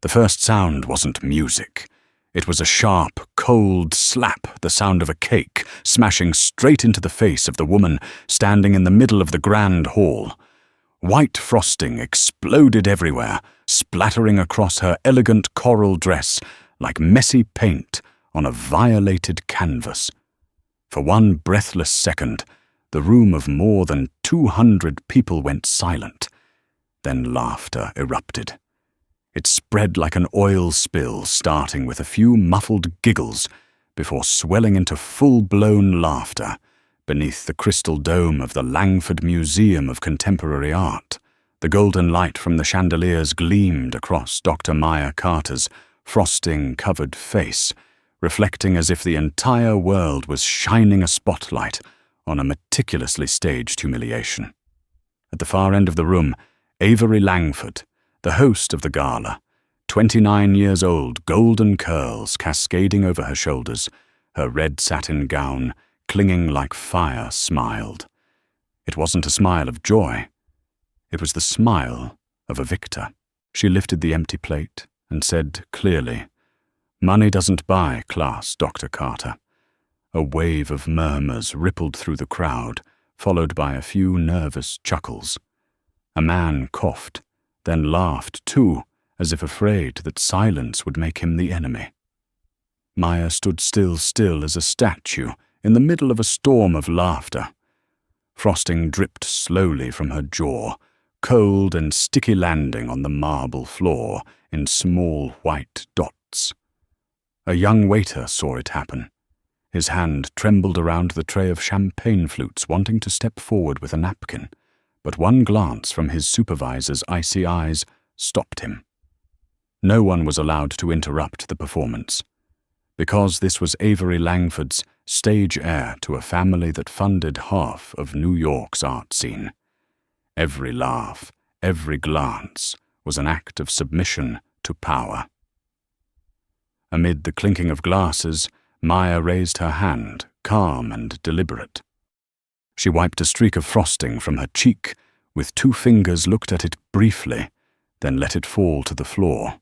The first sound wasn't music. It was a sharp, cold slap, the sound of a cake, smashing straight into the face of the woman standing in the middle of the grand hall. White frosting exploded everywhere, splattering across her elegant coral dress like messy paint on a violated canvas. For one breathless second, the room of more than 200 people went silent. Then laughter erupted. It spread like an oil spill, starting with a few muffled giggles before swelling into full-blown laughter beneath the crystal dome of the Langford Museum of Contemporary Art. The golden light from the chandeliers gleamed across Dr. Maya Carter's frosting-covered face, reflecting as if the entire world was shining a spotlight on a meticulously staged humiliation. At the far end of the room, Avery Langford, the host of the gala, 29 years old, golden curls cascading over her shoulders, her red satin gown clinging like fire, smiled. It wasn't a smile of joy. It was the smile of a victor. She lifted the empty plate and said clearly, "Money doesn't buy class, Dr. Carter." A wave of murmurs rippled through the crowd, followed by a few nervous chuckles. A man coughed, then laughed too, as if afraid that silence would make him the enemy. Maya stood still as a statue in the middle of a storm of laughter. Frosting dripped slowly from her jaw, cold and sticky, landing on the marble floor in small white dots. A young waiter saw it happen. His hand trembled around the tray of champagne flutes, wanting to step forward with a napkin, but one glance from his supervisor's icy eyes stopped him. No one was allowed to interrupt the performance, because this was Avery Langford's stage heir to a family that funded half of New York's art scene. Every laugh, every glance was an act of submission to power. Amid the clinking of glasses, Maya raised her hand, calm and deliberate. She wiped a streak of frosting from her cheek, with 2 fingers looked at it briefly, then let it fall to the floor.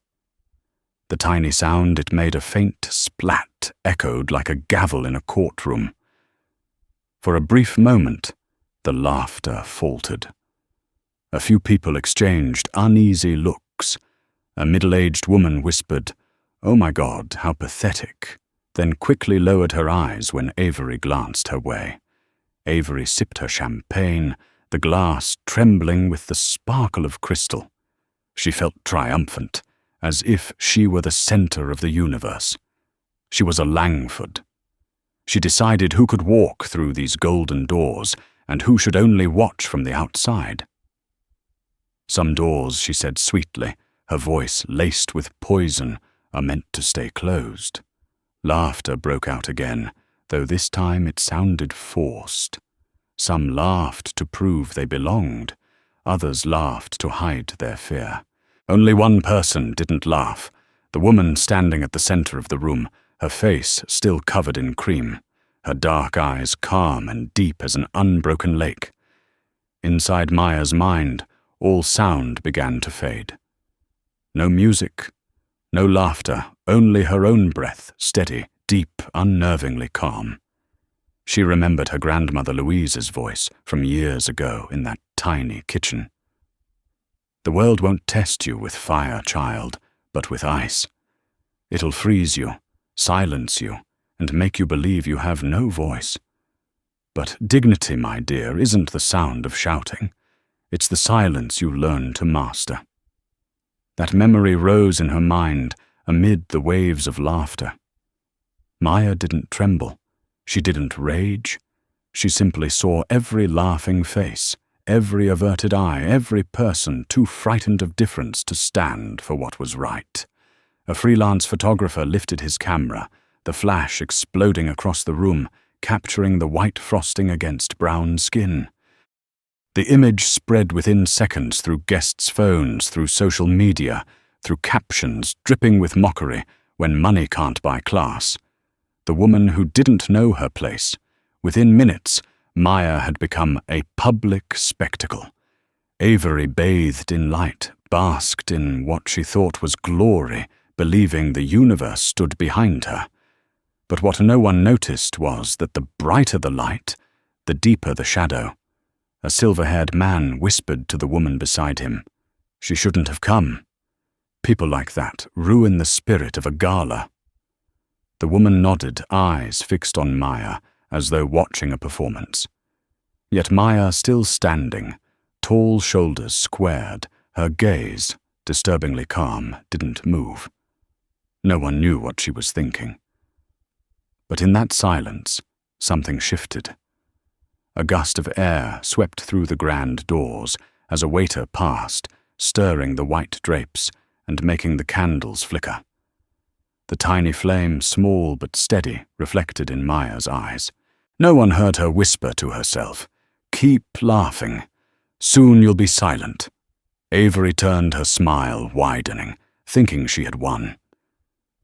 The tiny sound it made, a faint splat, echoed like a gavel in a courtroom. For a brief moment, the laughter faltered. A few people exchanged uneasy looks. A middle-aged woman whispered, "Oh my God, how pathetic," then quickly lowered her eyes when Avery glanced her way. Avery sipped her champagne, the glass trembling with the sparkle of crystal. She felt triumphant, as if she were the center of the universe. She was a Langford. She decided who could walk through these golden doors and who should only watch from the outside. Some doors, she said sweetly, her voice laced with poison, are meant to stay closed. Laughter broke out again, though this time it sounded forced. Some laughed to prove they belonged. Others laughed to hide their fear. Only one person didn't laugh, the woman standing at the center of the room, her face still covered in cream, her dark eyes calm and deep as an unbroken lake. Inside Maya's mind, all sound began to fade. No music, no laughter, only her own breath, steady, deep, unnervingly calm. She remembered her grandmother Louise's voice from years ago in that tiny kitchen. "The world won't test you with fire, child, but with ice. It'll freeze you, silence you, and make you believe you have no voice. But dignity, my dear, isn't the sound of shouting. It's the silence you learn to master." That memory rose in her mind amid the waves of laughter. Maya didn't tremble. She didn't rage. She simply saw every laughing face, every averted eye, every person too frightened of difference to stand for what was right. A freelance photographer lifted his camera, the flash exploding across the room, capturing the white frosting against brown skin. The image spread within seconds through guests' phones, through social media, through captions dripping with mockery, "When money can't buy class." The woman who didn't know her place. Within minutes, Maya had become a public spectacle. Avery bathed in light, basked in what she thought was glory, believing the universe stood behind her. But what no one noticed was that the brighter the light, the deeper the shadow. A silver-haired man whispered to the woman beside him, "She shouldn't have come." People like that ruin the spirit of a gala. The woman nodded, eyes fixed on Maya, as though watching a performance. Yet Maya, still standing, tall shoulders squared, her gaze, disturbingly calm, didn't move. No one knew what she was thinking. But in that silence, something shifted. A gust of air swept through the grand doors as a waiter passed, stirring the white drapes and making the candles flicker. The tiny flame, small but steady, reflected in Maya's eyes. No one heard her whisper to herself, "Keep laughing. Soon you'll be silent." Avery turned, her smile widening, thinking she had won.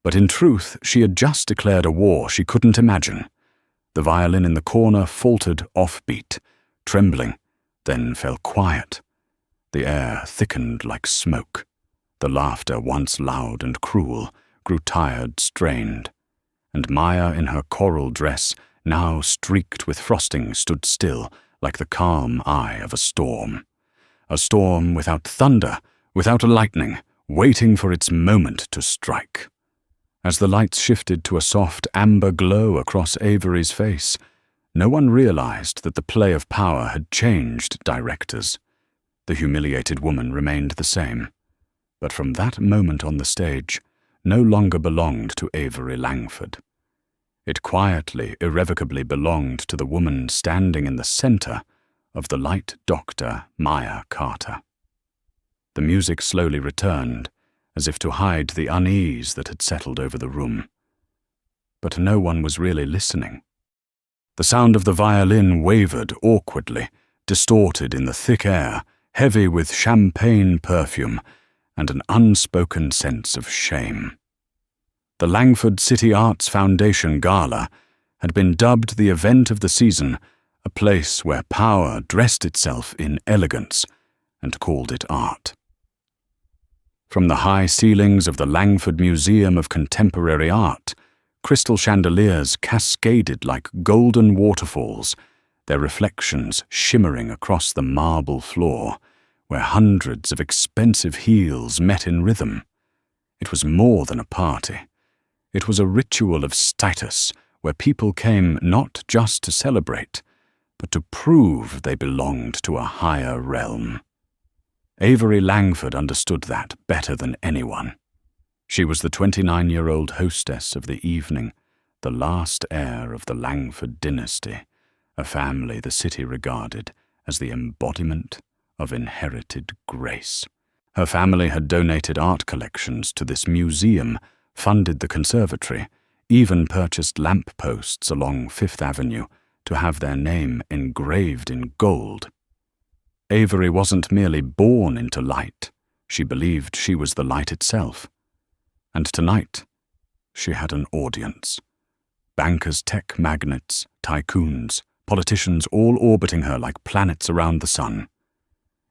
But in truth, she had just declared a war she couldn't imagine. The violin in the corner faltered offbeat, trembling, then fell quiet. The air thickened like smoke. The laughter, once loud and cruel, grew tired, strained. And Maya, in her coral dress, now streaked with frosting, stood still, like the calm eye of a storm. A storm without thunder, without lightning, waiting for its moment to strike. As the lights shifted to a soft amber glow across Avery's face, no one realized that the play of power had changed directors. The humiliated woman remained the same, but from that moment on the stage, no longer belonged to Avery Langford. It quietly, irrevocably belonged to the woman standing in the center of the light doctor, Maya Carter. The music slowly returned, as if to hide the unease that had settled over the room. But no one was really listening. The sound of the violin wavered awkwardly, distorted in the thick air, heavy with champagne perfume and an unspoken sense of shame. The Langford City Arts Foundation Gala had been dubbed the event of the season, a place where power dressed itself in elegance and called it art. From the high ceilings of the Langford Museum of Contemporary Art, crystal chandeliers cascaded like golden waterfalls, their reflections shimmering across the marble floor, where hundreds of expensive heels met in rhythm. It was more than a party. It was a ritual of status, where people came not just to celebrate, but to prove they belonged to a higher realm. Avery Langford understood that better than anyone. She was the 29-year-old hostess of the evening, the last heir of the Langford dynasty, a family the city regarded as the embodiment of inherited grace. Her family had donated art collections to this museum, funded the conservatory, even purchased lampposts along Fifth Avenue to have their name engraved in gold. Avery wasn't merely born into light, she believed she was the light itself. And tonight, she had an audience. Bankers, tech magnates, tycoons, politicians all orbiting her like planets around the sun.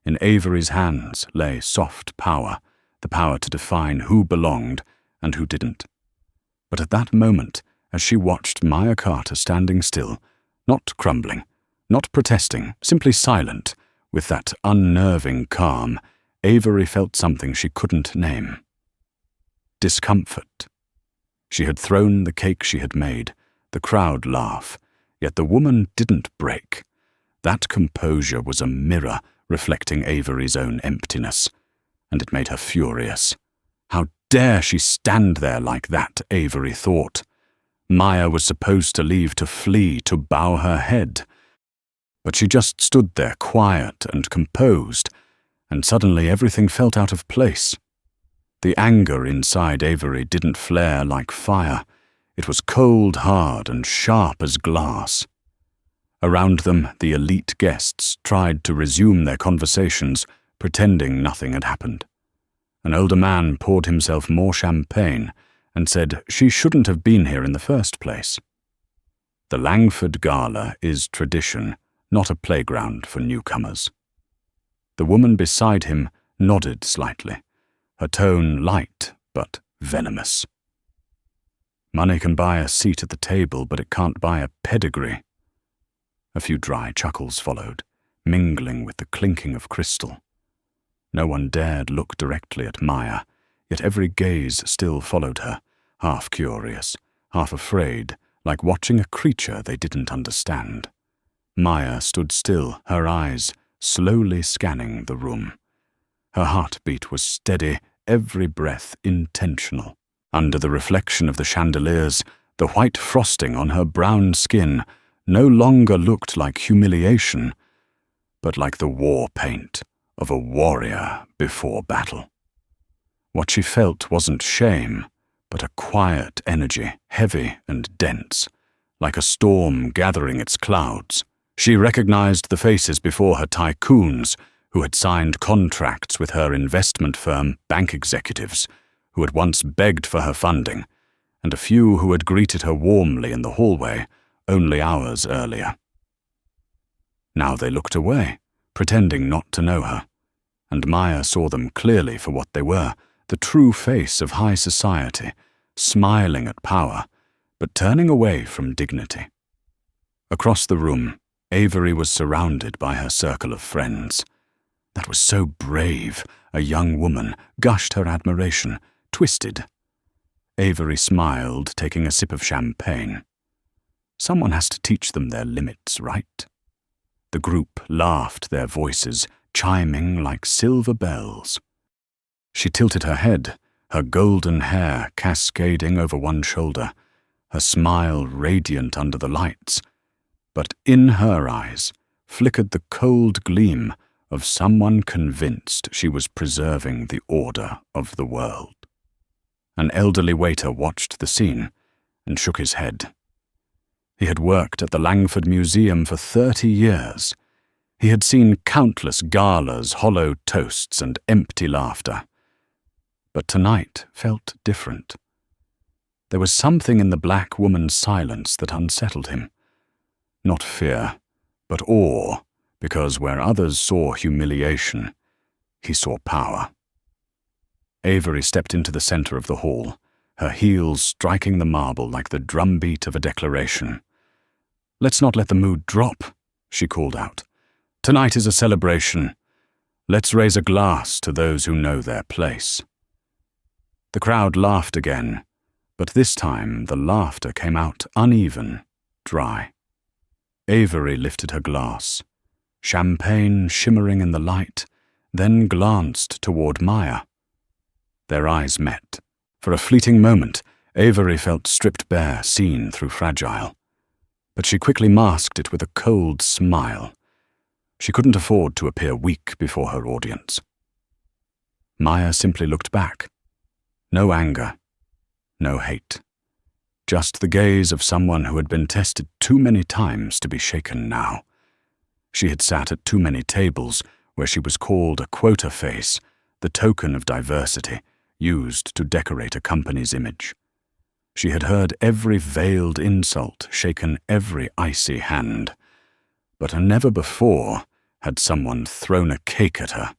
In Avery's hands lay soft power, the power to define who belonged and who didn't. But at that moment, as she watched Maya Carter standing still, not crumbling, not protesting, simply silent, with that unnerving calm, Avery felt something she couldn't name. Discomfort. She had thrown the cake she had made, the crowd laugh, yet the woman didn't break. That composure was a mirror reflecting Avery's own emptiness, and it made her furious. How dare she stand there like that, Avery thought. Maya was supposed to leave, to flee, to bow her head. But she just stood there quiet and composed, and suddenly everything felt out of place. The anger inside Avery didn't flare like fire. It was cold, hard, and sharp as glass. Around them, the elite guests tried to resume their conversations, pretending nothing had happened. An older man poured himself more champagne and said she shouldn't have been here in the first place. The Langford Gala is tradition, not a playground for newcomers. The woman beside him nodded slightly, her tone light but venomous. Money can buy a seat at the table, but it can't buy a pedigree. A few dry chuckles followed, mingling with the clinking of crystal. No one dared look directly at Maya, yet every gaze still followed her, half curious, half afraid, like watching a creature they didn't understand. Maya stood still, her eyes slowly scanning the room. Her heartbeat was steady, every breath intentional. Under the reflection of the chandeliers, the white frosting on her brown skin no longer looked like humiliation, but like the war paint of a warrior before battle. What she felt wasn't shame, but a quiet energy, heavy and dense, like a storm gathering its clouds. She recognized the faces before her, tycoons who had signed contracts with her investment firm, bank executives who had once begged for her funding, and a few who had greeted her warmly in the hallway only hours earlier. Now they looked away, pretending not to know her, and Maya saw them clearly for what they were, the true face of high society, smiling at power, but turning away from dignity. Across the room, Avery was surrounded by her circle of friends. That was so brave, a young woman, gushed her admiration, twisted. Avery smiled, taking a sip of champagne. Someone has to teach them their limits, right? The group laughed, their voices chiming like silver bells. She tilted her head, her golden hair cascading over one shoulder, her smile radiant under the lights. But in her eyes flickered the cold gleam of someone convinced she was preserving the order of the world. An elderly waiter watched the scene and shook his head. He had worked at the Langford Museum for 30 years. He had seen countless galas, hollow toasts, and empty laughter. But tonight felt different. There was something in the black woman's silence that unsettled him. Not fear, but awe, because where others saw humiliation, he saw power. Avery stepped into the center of the hall, her heels striking the marble like the drumbeat of a declaration. "Let's not let the mood drop," she called out. "Tonight is a celebration. Let's raise a glass to those who know their place." The crowd laughed again, but this time the laughter came out uneven, dry. Avery lifted her glass, champagne shimmering in the light, then glanced toward Maya. Their eyes met. For a fleeting moment, Avery felt stripped bare, seen through fragile. But she quickly masked it with a cold smile. She couldn't afford to appear weak before her audience. Maya simply looked back. No anger, no hate. Just the gaze of someone who had been tested too many times to be shaken now. She had sat at too many tables where she was called a quota face, the token of diversity, used to decorate a company's image. She had heard every veiled insult, shaken every icy hand. But never before had someone thrown a cake at her.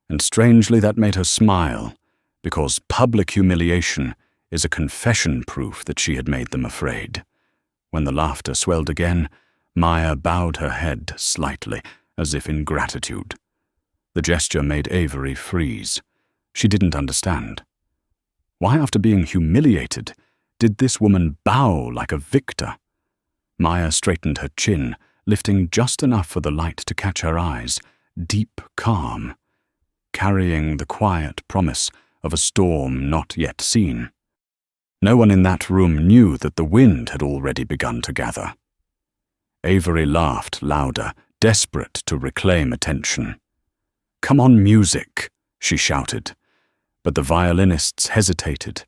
And strangely that made her smile, because public humiliation is a confession proof that she had made them afraid. When the laughter swelled again, Maya bowed her head slightly, as if in gratitude. The gesture made Avery freeze. She didn't understand. Why, after being humiliated, did this woman bow like a victor? Maya straightened her chin, lifting just enough for the light to catch her eyes, deep calm, carrying the quiet promise of a storm not yet seen. No one in that room knew that the wind had already begun to gather. Avery laughed louder, desperate to reclaim attention. "Come on, music," she shouted. But the violinists hesitated,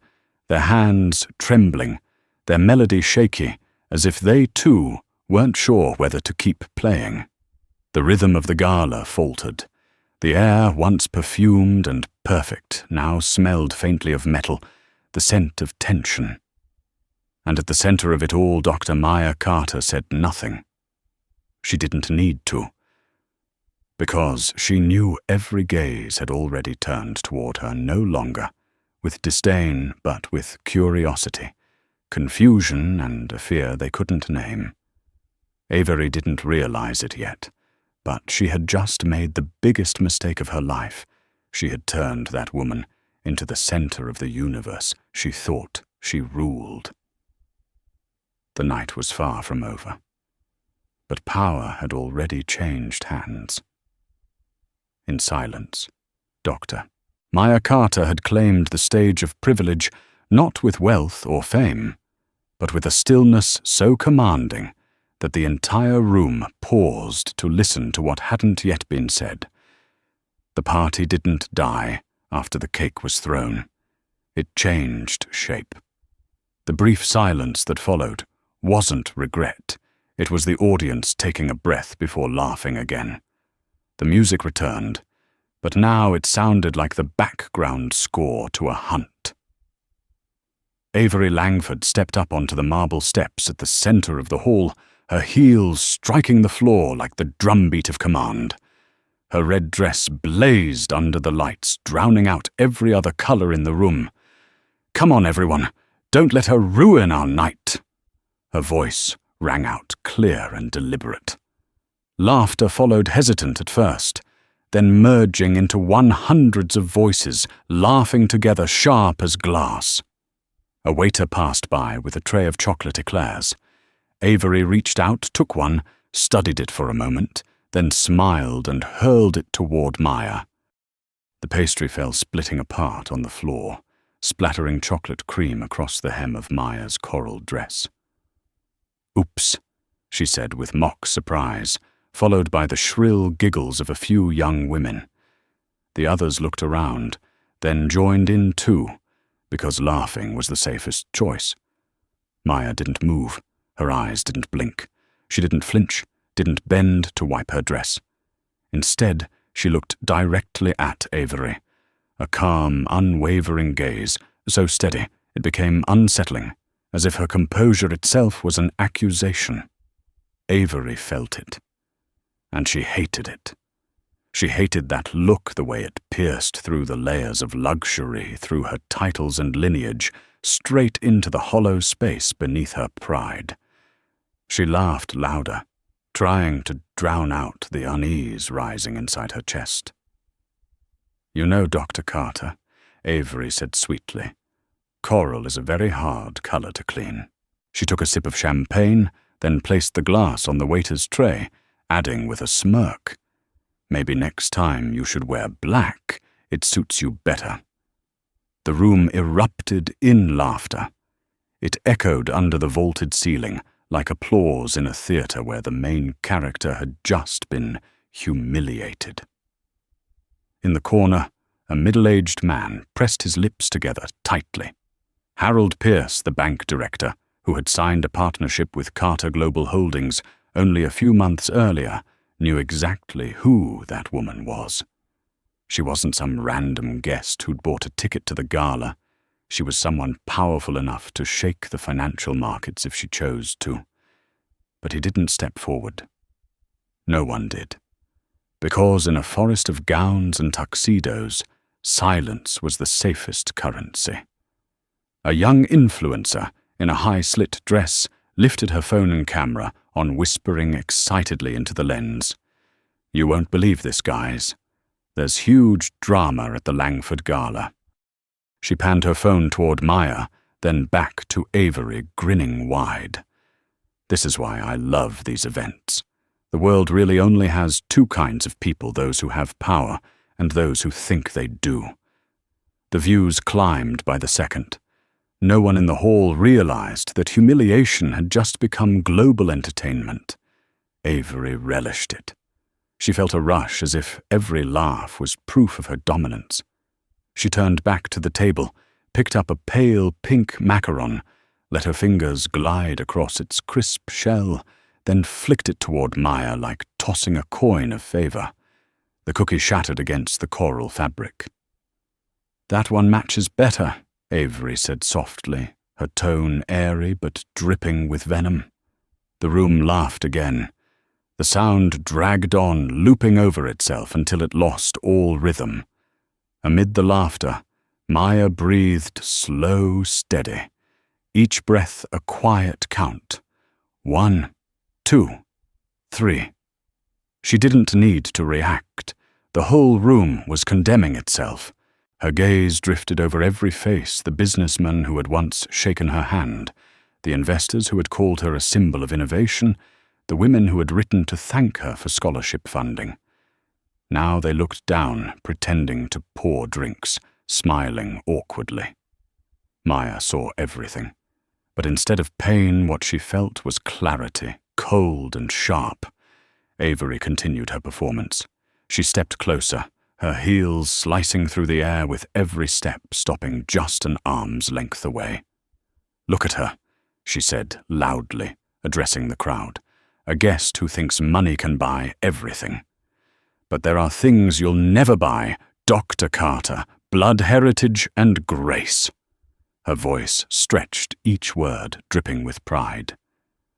their hands trembling, their melody shaky, as if they too weren't sure whether to keep playing. The rhythm of the gala faltered. The air, once perfumed and perfect, now smelled faintly of metal, the scent of tension. And at the center of it all, Dr. Maya Carter said nothing. She didn't need to. because she knew every gaze had already turned toward her, no longer with disdain but with curiosity, confusion and a fear they couldn't name. Avery didn't realize it yet, but she had just made the biggest mistake of her life. She had turned that woman into the center of the universe she thought she ruled. The night was far from over, but power had already changed hands. In silence, Dr. Maya Carter had claimed the stage of privilege not with wealth or fame, but with a stillness so commanding that the entire room paused to listen to what hadn't yet been said. The party didn't die after the cake was thrown. It changed shape. The brief silence that followed wasn't regret. It was the audience taking a breath before laughing again. The music returned, but now it sounded like the background score to a hunt. Avery Langford stepped up onto the marble steps at the center of the hall, her heels striking the floor like the drumbeat of command. Her red dress blazed under the lights, drowning out every other color in the room. "Come on, everyone, don't let her ruin our night." Her voice rang out clear and deliberate. Laughter followed, hesitant at first, then merging into hundreds of voices, laughing together, sharp as glass. A waiter passed by with a tray of chocolate eclairs. Avery reached out, took one, studied it for a moment, then smiled and hurled it toward Maya. The pastry fell splitting apart on the floor, splattering chocolate cream across the hem of Maya's coral dress. "Oops," she said with mock surprise, followed by the shrill giggles of a few young women. The others looked around, then joined in too, because laughing was the safest choice. Maya didn't move. Her eyes didn't blink. She didn't flinch, didn't bend to wipe her dress. Instead, she looked directly at Avery, a calm, unwavering gaze, so steady it became unsettling, as if her composure itself was an accusation. Avery felt it, and she hated it. She hated that look, the way it pierced through the layers of luxury, through her titles and lineage, straight into the hollow space beneath her pride. She laughed louder, trying to drown out the unease rising inside her chest. "You know, Dr. Carter," Avery said sweetly, "coral is a very hard color to clean." She took a sip of champagne, then placed the glass on the waiter's tray, adding with a smirk, "Maybe next time you should wear black. It suits you better." The room erupted in laughter. It echoed under the vaulted ceiling, like applause in a theater where the main character had just been humiliated. In the corner, a middle-aged man pressed his lips together tightly. Harold Pierce, the bank director, who had signed a partnership with Carter Global Holdings only a few months earlier, knew exactly who that woman was. She wasn't some random guest who'd bought a ticket to the gala. She was someone powerful enough to shake the financial markets if she chose to. But he didn't step forward. No one did. Because in a forest of gowns and tuxedos, silence was the safest currency. A young influencer in a high-slit dress lifted her phone and camera on, whispering excitedly into the lens. "You won't believe this, guys. There's huge drama at the Langford Gala." She panned her phone toward Maya, then back to Avery, grinning wide. "This is why I love these events. The world really only has two kinds of people, those who have power and those who think they do." The views climbed by the second. No one in the hall realized that humiliation had just become global entertainment. Avery relished it. She felt a rush, as if every laugh was proof of her dominance. She turned back to the table, picked up a pale pink macaron, let her fingers glide across its crisp shell, then flicked it toward Maya like tossing a coin of favor. The cookie shattered against the coral fabric. "That one matches better," Avery said softly, her tone airy but dripping with venom. The room laughed again. The sound dragged on, looping over itself until it lost all rhythm. Amid the laughter, Maya breathed slow, steady, each breath a quiet count. 1, 2, 3. She didn't need to react. The whole room was condemning itself. Her gaze drifted over every face, the businessmen who had once shaken her hand, the investors who had called her a symbol of innovation, the women who had written to thank her for scholarship funding. Now they looked down, pretending to pour drinks, smiling awkwardly. Maya saw everything. But instead of pain, what she felt was clarity, cold and sharp. Avery continued her performance. She stepped closer, her heels slicing through the air with every step, stopping just an arm's length away. "Look at her," she said loudly, addressing the crowd. "A guest who thinks money can buy everything. But there are things you'll never buy, Dr. Carter, blood heritage and grace." Her voice stretched, each word dripping with pride.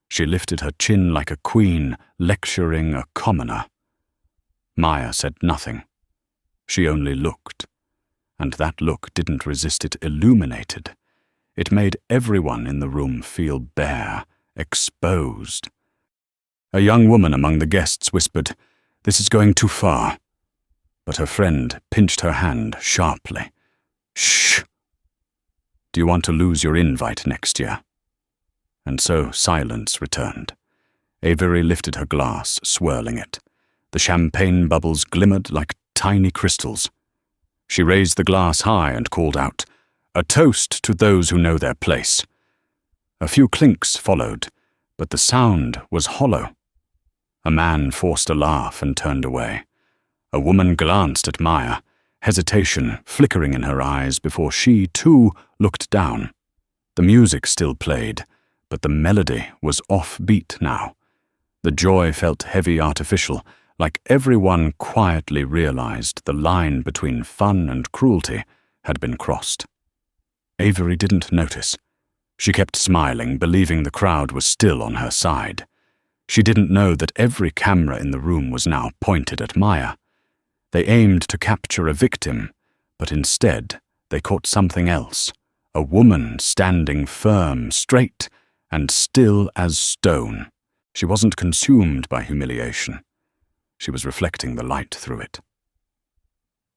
She lifted her chin like a queen, lecturing a commoner. Maya said nothing. She only looked. And that look didn't resist it illuminated. It made everyone in the room feel bare, exposed. A young woman among the guests whispered, "This is going too far." But her friend pinched her hand sharply. "Shh! Do you want to lose your invite next year?" And so silence returned. Avery lifted her glass, swirling it. The champagne bubbles glimmered like tiny crystals. She raised the glass high and called out, "A toast to those who know their place." A few clinks followed, but the sound was hollow. A man forced a laugh and turned away. A woman glanced at Maya, hesitation flickering in her eyes before she, too, looked down. The music still played, but the melody was offbeat now. The joy felt heavy, artificial, like everyone quietly realized the line between fun and cruelty had been crossed. Avery didn't notice. She kept smiling, believing the crowd was still on her side. She didn't know that every camera in the room was now pointed at Maya. They aimed to capture a victim, but instead they caught something else, a woman standing firm, straight, and still as stone. She wasn't consumed by humiliation. She was reflecting the light through it.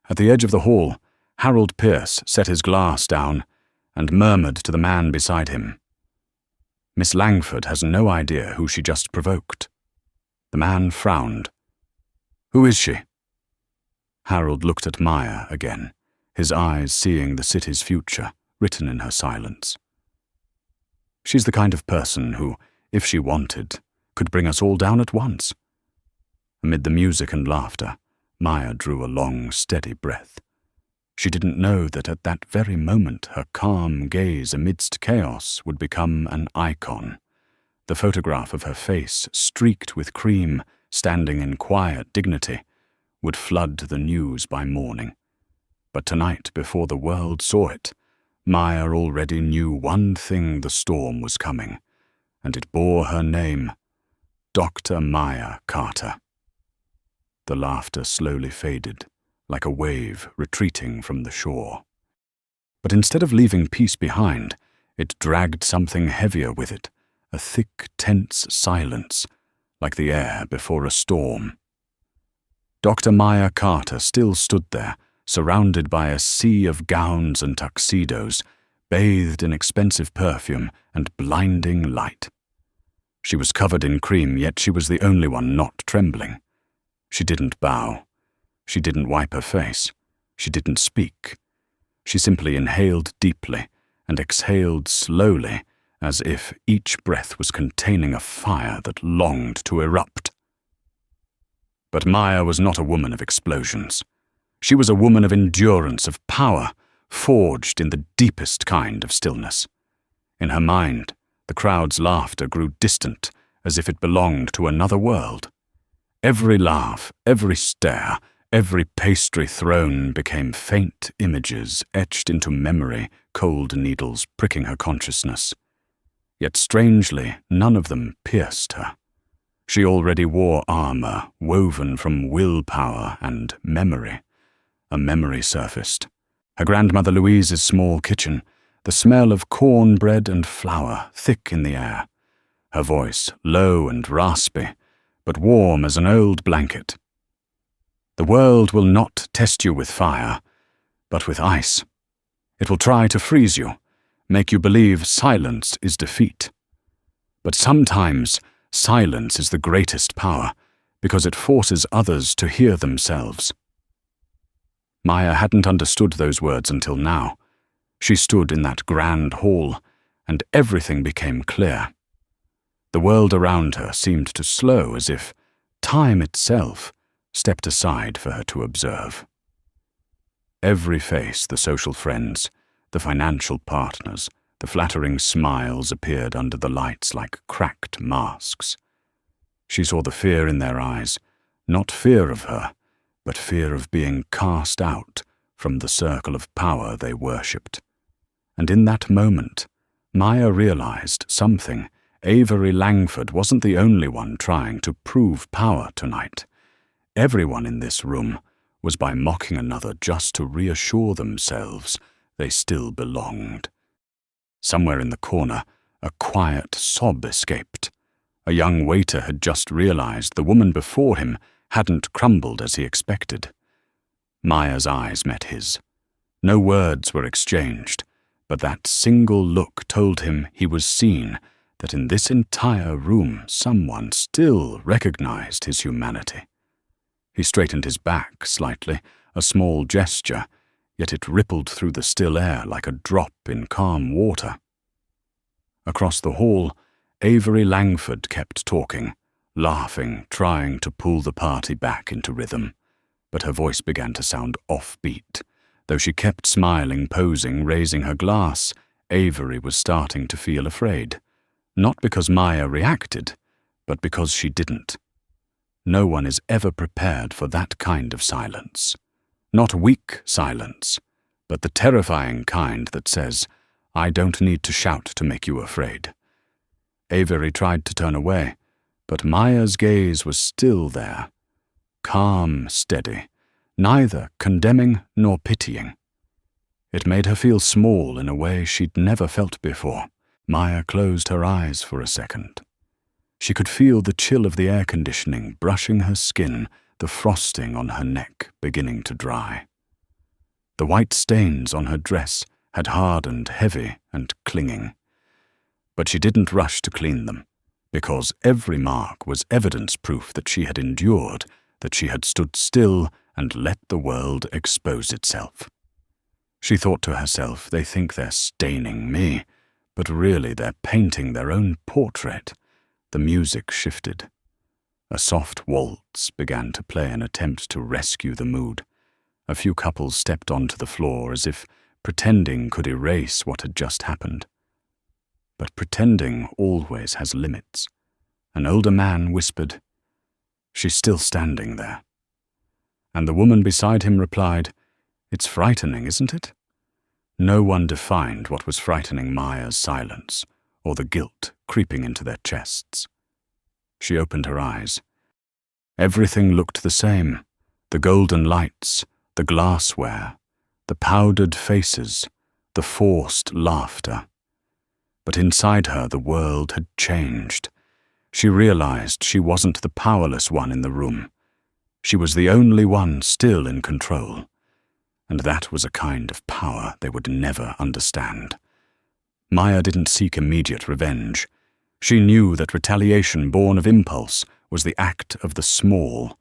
At the edge of the hall, Harold Pierce set his glass down and murmured to the man beside him, "Miss Langford has no idea who she just provoked." The man frowned. "Who is she?" Harold looked at Maya again, his eyes seeing the city's future written in her silence. "She's the kind of person who, if she wanted, could bring us all down at once." Amid the music and laughter, Maya drew a long, steady breath. She didn't know that at that very moment her calm gaze amidst chaos would become an icon. The photograph of her face, streaked with cream, standing in quiet dignity, would flood the news by morning. But tonight, before the world saw it, Maya already knew one thing: the storm was coming, and it bore her name, Dr. Maya Carter. The laughter slowly faded, like a wave retreating from the shore. But instead of leaving peace behind, it dragged something heavier with it, a thick, tense silence, like the air before a storm. Dr. Maya Carter still stood there, surrounded by a sea of gowns and tuxedos, bathed in expensive perfume and blinding light. She was covered in cream, yet she was the only one not trembling. She didn't bow. She didn't wipe her face. She didn't speak. She simply inhaled deeply and exhaled slowly, as if each breath was containing a fire that longed to erupt. But Maya was not a woman of explosions. She was a woman of endurance, of power, forged in the deepest kind of stillness. In her mind, the crowd's laughter grew distant, as if it belonged to another world. Every laugh, every stare, every pastry thrown became faint images etched into memory, cold needles pricking her consciousness. Yet strangely, none of them pierced her. She already wore armor woven from willpower and memory. A memory surfaced. Her grandmother Louise's small kitchen, the smell of cornbread and flour thick in the air. Her voice low and raspy, but warm as an old blanket. The world will not test you with fire, but with ice. It will try to freeze you, make you believe silence is defeat. But sometimes silence is the greatest power, because it forces others to hear themselves. Maya hadn't understood those words until now. She stood in that grand hall, and everything became clear. The world around her seemed to slow as if time itself stepped aside for her to observe. Every face, the social friends, the financial partners, the flattering smiles appeared under the lights like cracked masks. She saw the fear in their eyes, not fear of her, but fear of being cast out from the circle of power they worshipped. And in that moment, Maya realized something. Avery Langford wasn't the only one trying to prove power tonight. Everyone in this room was by mocking another just to reassure themselves they still belonged. Somewhere in the corner, a quiet sob escaped. A young waiter had just realized the woman before him hadn't crumbled as he expected. Maya's eyes met his. No words were exchanged, but that single look told him he was seen, that in this entire room someone still recognized his humanity. He straightened his back slightly, a small gesture, yet it rippled through the still air like a drop in calm water. Across the hall, Avery Langford kept talking, laughing, trying to pull the party back into rhythm, but her voice began to sound offbeat. Though she kept smiling, posing, raising her glass, Avery was starting to feel afraid. Not because Maya reacted, but because she didn't. No one is ever prepared for that kind of silence. Not weak silence, but the terrifying kind that says, "I don't need to shout to make you afraid." Avery tried to turn away, but Maya's gaze was still there, calm, steady, neither condemning nor pitying. It made her feel small in a way she'd never felt before. Maya closed her eyes for a second. She could feel the chill of the air conditioning brushing her skin, the frosting on her neck beginning to dry. The white stains on her dress had hardened heavy and clinging. But she didn't rush to clean them, because every mark was evidence proof that she had endured, that she had stood still and let the world expose itself. She thought to herself, they think they're staining me, but really they're painting their own portrait. The music shifted. A soft waltz began to play an attempt to rescue the mood. A few couples stepped onto the floor as if pretending could erase what had just happened. But pretending always has limits. An older man whispered, "She's still standing there." And the woman beside him replied, "It's frightening, isn't it?" No one defined what was frightening Maya's silence, or the guilt creeping into their chests. She opened her eyes. Everything looked the same. The golden lights, the glassware, the powdered faces, the forced laughter. But inside her the world had changed. She realized she wasn't the powerless one in the room. She was the only one still in control. And that was a kind of power they would never understand. Maya didn't seek immediate revenge. She knew that retaliation born of impulse was the act of the small,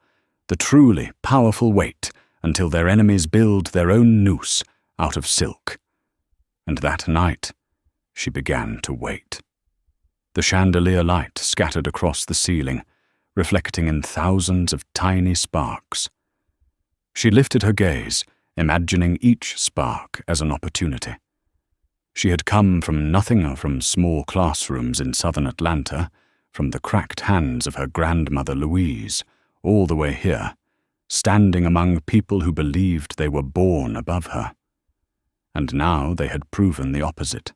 the truly powerful wait until their enemies build their own noose out of silk. And that night, she began to wait. The chandelier light scattered across the ceiling, reflecting in thousands of tiny sparks. She lifted her gaze, imagining each spark as an opportunity. She had come from nothing, from small classrooms in southern Atlanta, from the cracked hands of her grandmother Louise, all the way here, standing among people who believed they were born above her. And now they had proven the opposite.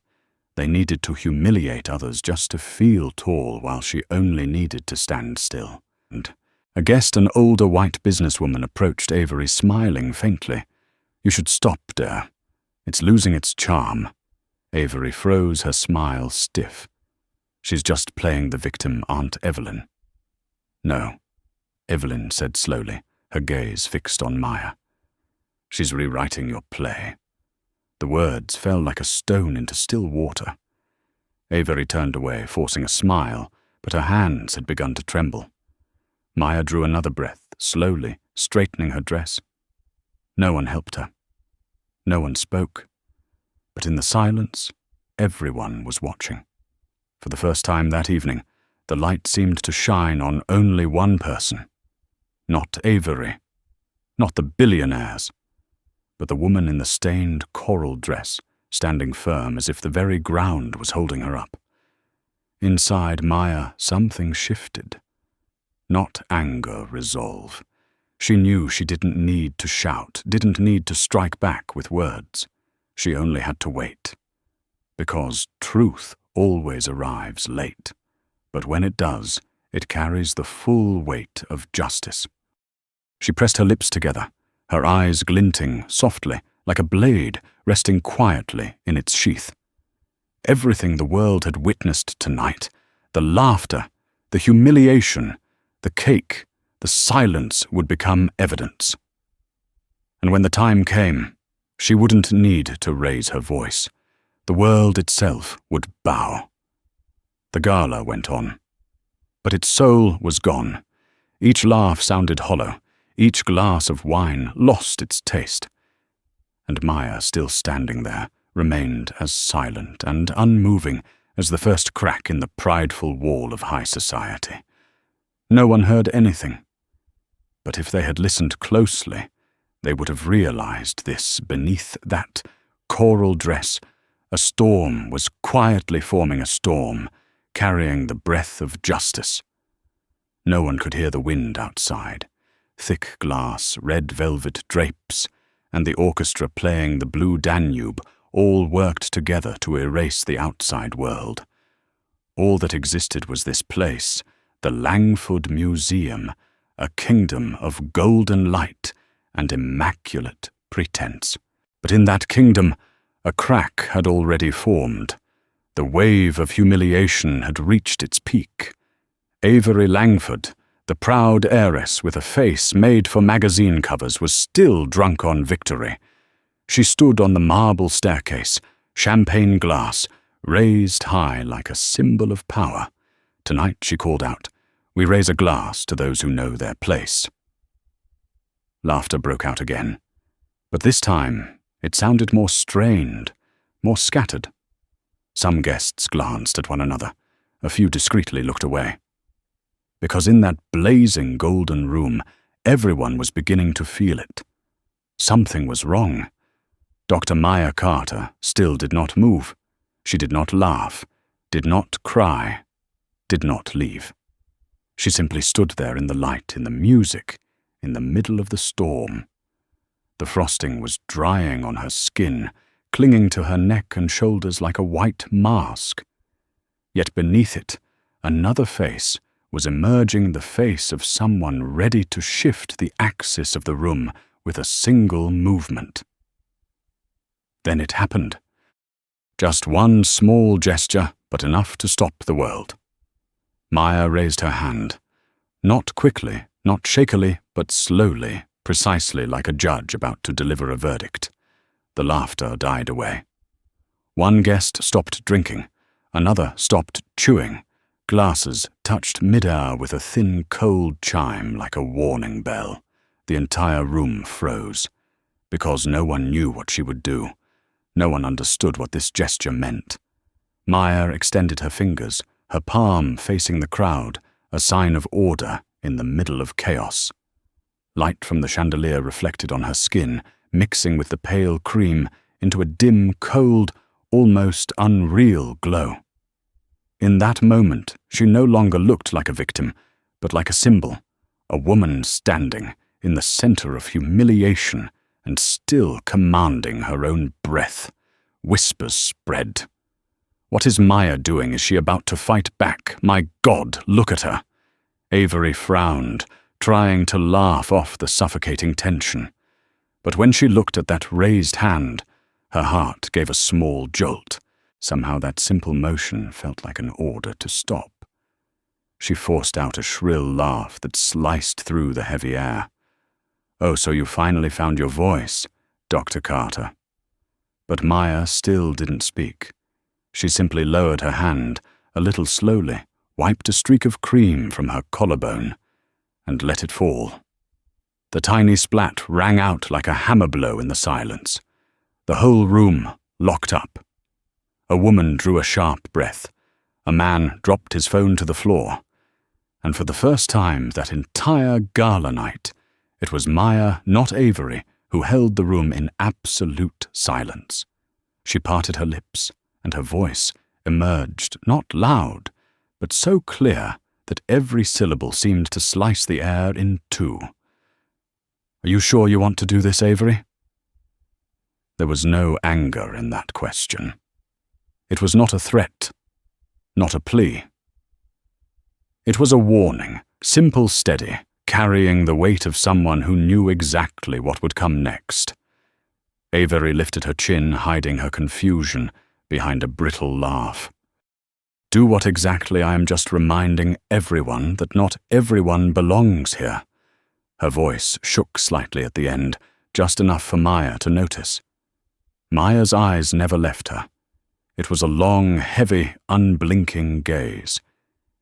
They needed to humiliate others just to feel tall while she only needed to stand still. And a guest, an older white businesswoman, approached Avery, smiling faintly. "You should stop, dear. It's losing its charm." Avery froze, her smile stiff. "She's just playing the victim, Aunt Evelyn." "No," Evelyn said slowly, her gaze fixed on Maya. "She's rewriting your play." The words fell like a stone into still water. Avery turned away, forcing a smile, but her hands had begun to tremble. Maya drew another breath, slowly, straightening her dress. No one helped her. No one spoke. But in the silence, everyone was watching. For the first time that evening, the light seemed to shine on only one person. Not Avery, not the billionaires, but the woman in the stained coral dress, standing firm as if the very ground was holding her up. Inside Maya, something shifted. Not anger, resolve. She knew she didn't need to shout, didn't need to strike back with words. She only had to wait. Because truth always arrives late. But when it does, it carries the full weight of justice. She pressed her lips together, her eyes glinting softly, like a blade resting quietly in its sheath. Everything the world had witnessed tonight, the laughter, the humiliation, the cake, the silence, would become evidence. And when the time came, she wouldn't need to raise her voice. The world itself would bow. The gala went on. But its soul was gone. Each laugh sounded hollow. Each glass of wine lost its taste. And Maya, still standing there, remained as silent and unmoving as the first crack in the prideful wall of high society. No one heard anything. But if they had listened closely, they would have realized this. Beneath that coral dress, a storm was quietly forming, a storm carrying the breath of justice. No one could hear the wind outside. Thick glass, red velvet drapes, and the orchestra playing the Blue Danube all worked together to erase the outside world. All that existed was this place, the Langford Museum, a kingdom of golden light and immaculate pretense. But in that kingdom, a crack had already formed. The wave of humiliation had reached its peak. Avery Langford, the proud heiress with a face made for magazine covers, was still drunk on victory. She stood on the marble staircase, champagne glass, raised high like a symbol of power. Tonight, she called out, "We raise a glass to those who know their place." Laughter broke out again, but this time it sounded more strained, more scattered. Some guests glanced at one another. A few discreetly looked away. Because in that blazing golden room, everyone was beginning to feel it. Something was wrong. Dr. Maya Carter still did not move. She did not laugh, did not cry, did not leave. She simply stood there in the light, in the music, in the middle of the storm. The frosting was drying on her skin, clinging to her neck and shoulders like a white mask. Yet beneath it, another face was emerging, the face of someone ready to shift the axis of the room with a single movement. Then it happened. Just one small gesture, but enough to stop the world. Maya raised her hand. Not quickly, not shakily, but slowly, precisely like a judge about to deliver a verdict. The laughter died away. One guest stopped drinking. Another stopped chewing. Glasses touched mid-air with a thin, cold chime like a warning bell. The entire room froze. Because no one knew what she would do. No one understood what this gesture meant. Maya extended her fingers, her palm facing the crowd, a sign of order in the middle of chaos. Light from the chandelier reflected on her skin, mixing with the pale cream into a dim, cold, almost unreal glow. In that moment, she no longer looked like a victim, but like a symbol, a woman standing in the center of humiliation and still commanding her own breath. Whispers spread. What is Maya doing? Is she about to fight back? My God, look at her. Avery frowned, trying to laugh off the suffocating tension. But when she looked at that raised hand, her heart gave a small jolt. Somehow that simple motion felt like an order to stop. She forced out a shrill laugh that sliced through the heavy air. "Oh, so you finally found your voice, Dr. Carter." But Maya still didn't speak. She simply lowered her hand, a little slowly, wiped a streak of cream from her collarbone, and let it fall. The tiny splat rang out like a hammer blow in the silence. The whole room locked up. A woman drew a sharp breath. A man dropped his phone to the floor. And for the first time that entire gala night, it was Maya, not Avery, who held the room in absolute silence. She parted her lips, and her voice emerged, not loud, but so clear that every syllable seemed to slice the air in two. "Are you sure you want to do this, Avery?" There was no anger in that question. It was not a threat, not a plea. It was a warning, simple, steady, carrying the weight of someone who knew exactly what would come next. Avery lifted her chin, hiding her confusion behind a brittle laugh. "Do what exactly? I am just reminding everyone that not everyone belongs here." Her voice shook slightly at the end, just enough for Maya to notice. Maya's eyes never left her. It was a long, heavy, unblinking gaze.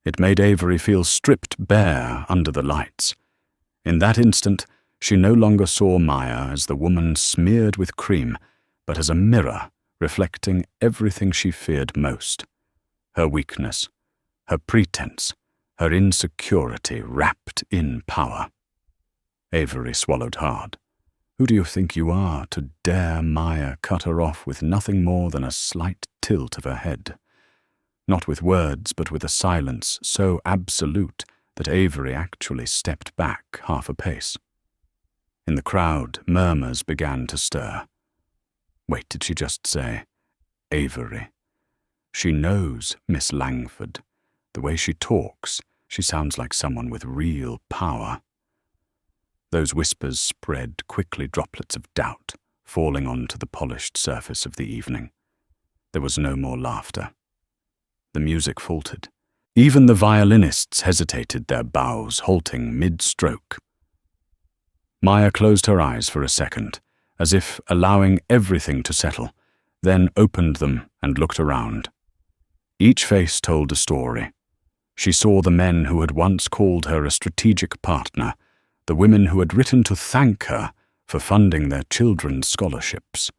It made Avery feel stripped bare under the lights. In that instant, she no longer saw Maya as the woman smeared with cream, but as a mirror reflecting everything she feared most. Her weakness, her pretense, her insecurity wrapped in power. Avery swallowed hard. Who do you think you are to dare Maya cut her off with nothing more than a slight tilt of her head? Not with words, but with a silence so absolute that Avery actually stepped back half a pace. In the crowd, murmurs began to stir. Wait, did she just say Avery? She knows Miss Langford. The way she talks, she sounds like someone with real power. Those whispers spread, quickly droplets of doubt, falling onto the polished surface of the evening. There was no more laughter. The music faltered. Even the violinists hesitated, their bows halting mid-stroke. Maya closed her eyes for a second, as if allowing everything to settle, then opened them and looked around. Each face told a story. She saw the men who had once called her a strategic partner, the women who had written to thank her for funding their children's scholarships.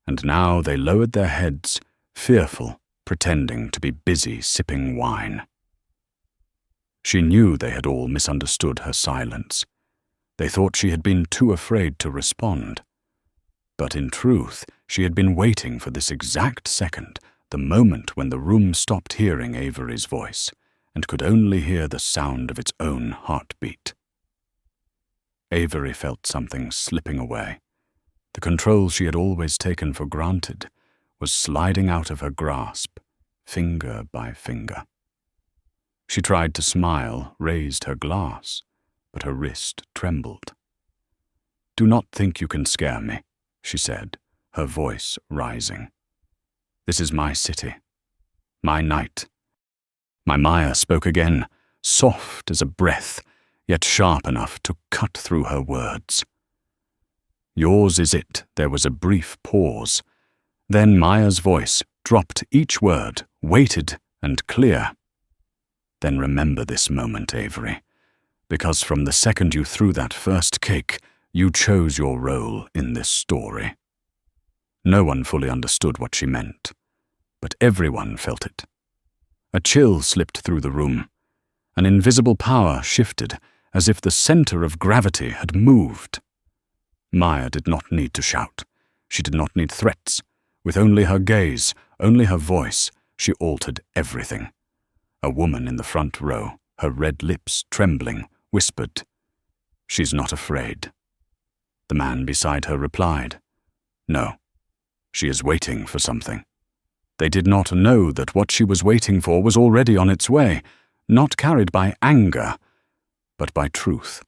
And now they lowered their heads, fearful, pretending to be busy sipping wine. She knew they had all misunderstood her silence. They thought she had been too afraid to respond. But in truth, she had been waiting for this exact second, the moment when the room stopped hearing Avery's voice and could only hear the sound of its own heartbeat. Avery felt something slipping away. The control she had always taken for granted was sliding out of her grasp, finger by finger. She tried to smile, raised her glass, but her wrist trembled. "Do not think you can scare me," she said, her voice rising. "This is my city, my night." My Maya spoke again, soft as a breath, yet sharp enough to cut through her words. "Yours is it." There was a brief pause. Then Maya's voice dropped each word, weighted and clear. "Then remember this moment, Avery, because from the second you threw that first cake, you chose your role in this story." No one fully understood what she meant, but everyone felt it. A chill slipped through the room. An invisible power shifted, as if the center of gravity had moved. Maya did not need to shout. She did not need threats. With only her gaze, only her voice, she altered everything. A woman in the front row, her red lips trembling, whispered, "She's not afraid." The man beside her replied, "No, she is waiting for something." They did not know that what she was waiting for was already on its way, not carried by anger, but by truth.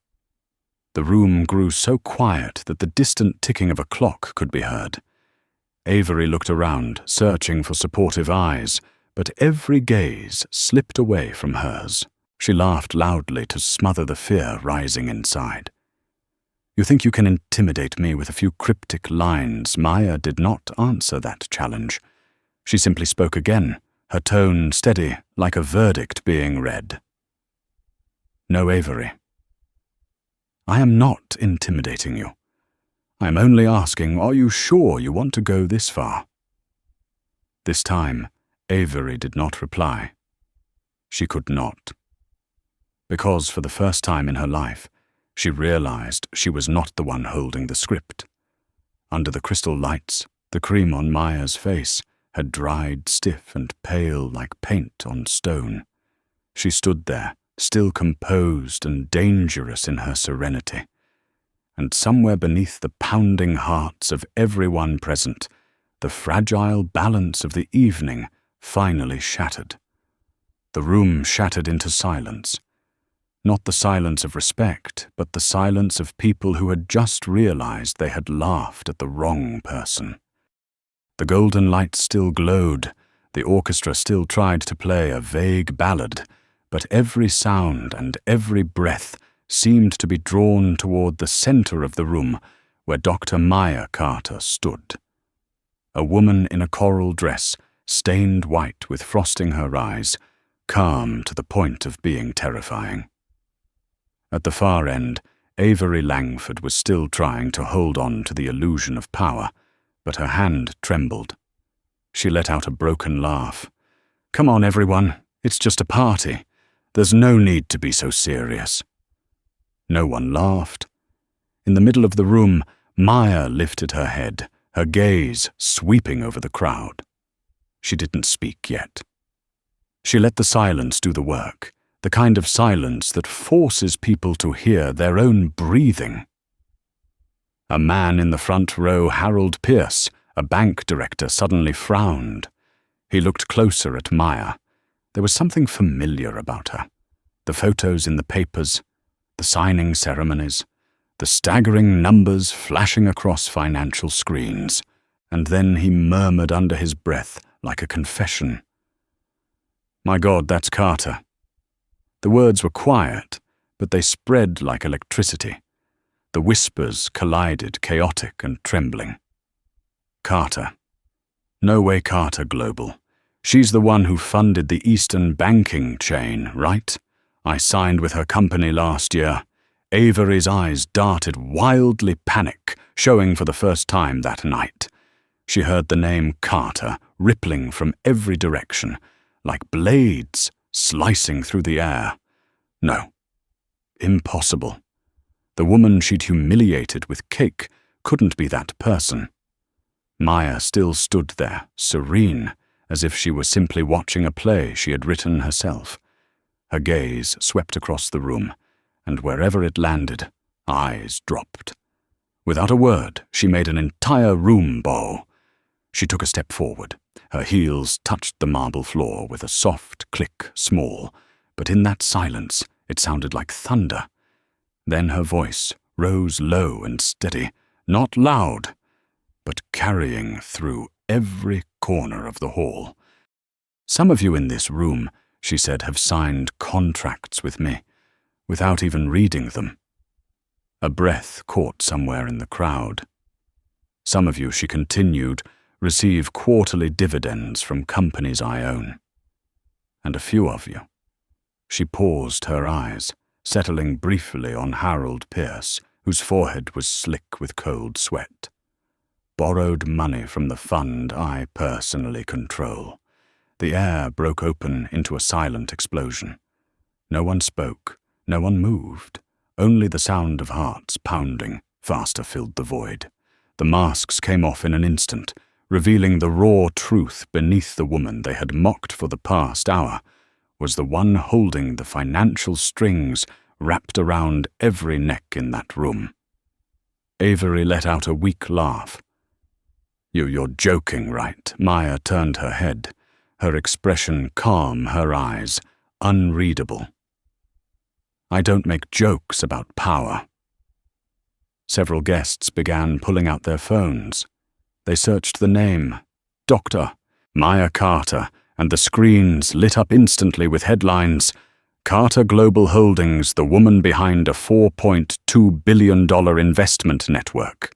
The room grew so quiet that the distant ticking of a clock could be heard. Avery looked around, searching for supportive eyes, but every gaze slipped away from hers. She laughed loudly to smother the fear rising inside. "You think you can intimidate me with a few cryptic lines?" Maya did not answer that challenge. She simply spoke again, her tone steady, like a verdict being read. "No, Avery. I am not intimidating you. I am only asking, are you sure you want to go this far?" This time, Avery did not reply. She could not. Because for the first time in her life, she realized she was not the one holding the script. Under the crystal lights, the cream on Maya's face had dried stiff and pale like paint on stone. She stood there, still composed and dangerous in her serenity. And somewhere beneath the pounding hearts of everyone present, the fragile balance of the evening finally shattered. The room shattered into silence. Not the silence of respect, but the silence of people who had just realized they had laughed at the wrong person. The golden lights still glowed, the orchestra still tried to play a vague ballad, but every sound and every breath seemed to be drawn toward the center of the room where Dr. Maya Carter stood. A woman in a coral dress, stained white with frosting her eyes, calm to the point of being terrifying. At the far end, Avery Langford was still trying to hold on to the illusion of power, but her hand trembled. She let out a broken laugh. "Come on, everyone, it's just a party. There's no need to be so serious." No one laughed. In the middle of the room, Maya lifted her head, her gaze sweeping over the crowd. She didn't speak yet. She let the silence do the work, the kind of silence that forces people to hear their own breathing. A man in the front row, Harold Pierce, a bank director, suddenly frowned. He looked closer at Maya. There was something familiar about her. The photos in the papers, the signing ceremonies, the staggering numbers flashing across financial screens, and then he murmured under his breath like a confession. "My God, that's Carter." The words were quiet, but they spread like electricity. The whispers collided, chaotic and trembling. "Carter. No way Carter Global. She's the one who funded the Eastern banking chain, right? I signed with her company last year." Avery's eyes darted wildly panic, showing for the first time that night. She heard the name Carter rippling from every direction, like blades slicing through the air. No. Impossible. The woman she'd humiliated with cake couldn't be that person. Maya still stood there, serene, as if she were simply watching a play she had written herself. Her gaze swept across the room, and wherever it landed, eyes dropped. Without a word, she made an entire room bow. She took a step forward. Her heels touched the marble floor with a soft click, small, but in that silence it sounded like thunder. Then her voice rose low and steady, not loud, but carrying through every corner of the hall. "Some of you in this room," she said, "have signed contracts with me, without even reading them." A breath caught somewhere in the crowd. "Some of you," she continued, "receive quarterly dividends from companies I own. And a few of you." She paused, her eyes settling briefly on Harold Pierce, whose forehead was slick with cold sweat. "Borrowed money from the fund I personally control." The air broke open into a silent explosion. No one spoke, no one moved. Only the sound of hearts pounding faster filled the void. The masks came off in an instant, revealing the raw truth beneath the woman they had mocked for the past hour was the one holding the financial strings wrapped around every neck in that room. Avery let out a weak laugh. You're joking, right?" Maya turned her head, her expression calm, her eyes unreadable. "I don't make jokes about power." Several guests began pulling out their phones. They searched the name, Dr. Maya Carter, and the screens lit up instantly with headlines, "Carter Global Holdings, the woman behind a $4.2 billion investment network.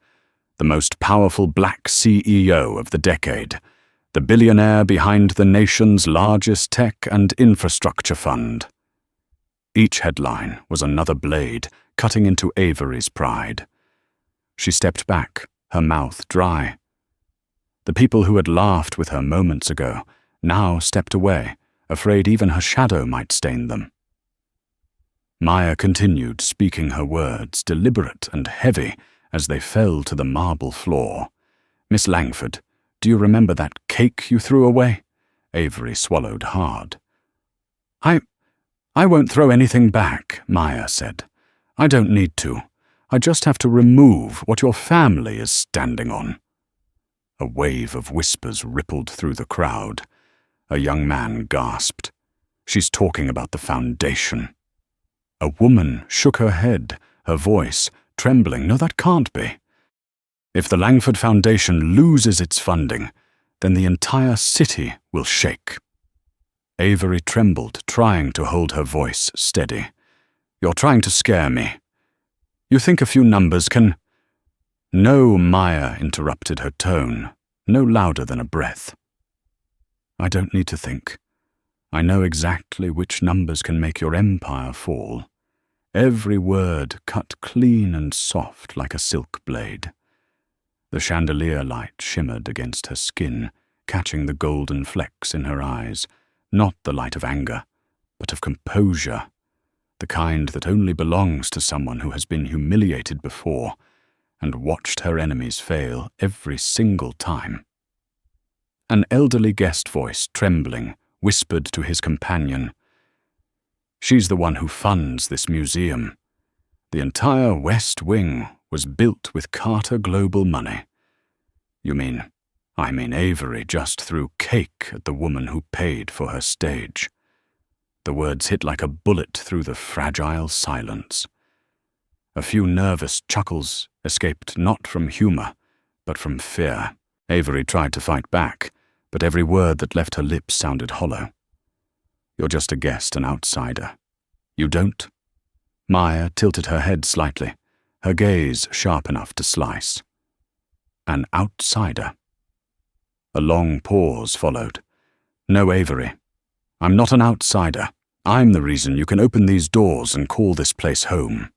The most powerful black CEO of the decade. The billionaire behind the nation's largest tech and infrastructure fund." Each headline was another blade cutting into Avery's pride. She stepped back, her mouth dry. The people who had laughed with her moments ago now stepped away, afraid even her shadow might stain them. Maya continued speaking her words, deliberate and heavy, as they fell to the marble floor. "Miss Langford, do you remember that cake you threw away?" Avery swallowed hard. I won't throw anything back," Maya said. "I don't need to. I just have to remove what your family is standing on." A wave of whispers rippled through the crowd. A young man gasped. "She's talking about the foundation." A woman shook her head, her voice trembling. "No, that can't be. If the Langford Foundation loses its funding, then the entire city will shake." Avery trembled, trying to hold her voice steady. "You're trying to scare me. You think a few numbers can—" "No," Maya interrupted, her tone no louder than a breath. "I don't need to think. I know exactly which numbers can make your empire fall." Every word cut clean and soft like a silk blade. The chandelier light shimmered against her skin, catching the golden flecks in her eyes, not the light of anger, but of composure, the kind that only belongs to someone who has been humiliated before and watched her enemies fail every single time. An elderly guest voice, trembling, whispered to his companion, "She's the one who funds this museum. The entire West Wing was built with Carter Global money." "You mean, I mean Avery just threw cake at the woman who paid for her stage." The words hit like a bullet through the fragile silence. A few nervous chuckles escaped not from humor, but from fear. Avery tried to fight back, but every word that left her lips sounded hollow. "You're just a guest, an outsider. You don't?" Maya tilted her head slightly, her gaze sharp enough to slice. "An outsider?" A long pause followed. "No, Avery. I'm not an outsider. I'm the reason you can open these doors and call this place home."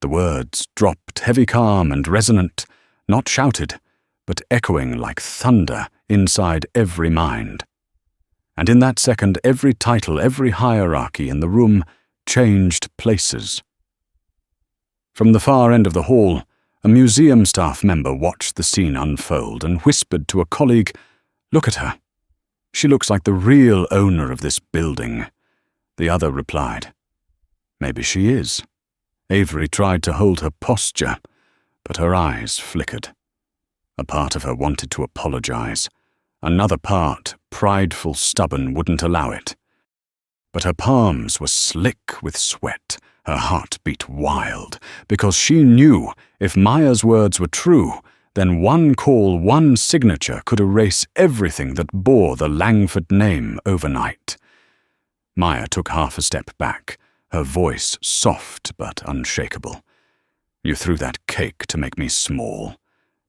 The words dropped, heavy, calm, and resonant, not shouted, but echoing like thunder inside every mind. And in that second, every title, every hierarchy in the room changed places. From the far end of the hall, a museum staff member watched the scene unfold and whispered to a colleague, "Look at her. She looks like the real owner of this building." The other replied, "Maybe she is." Avery tried to hold her posture, but her eyes flickered. A part of her wanted to apologize. Another part, prideful, stubborn, wouldn't allow it. But her palms were slick with sweat, her heart beat wild, because she knew if Maya's words were true, then one call, one signature could erase everything that bore the Langford name overnight. Maya took half a step back, her voice soft but unshakable. "You threw that cake to make me small,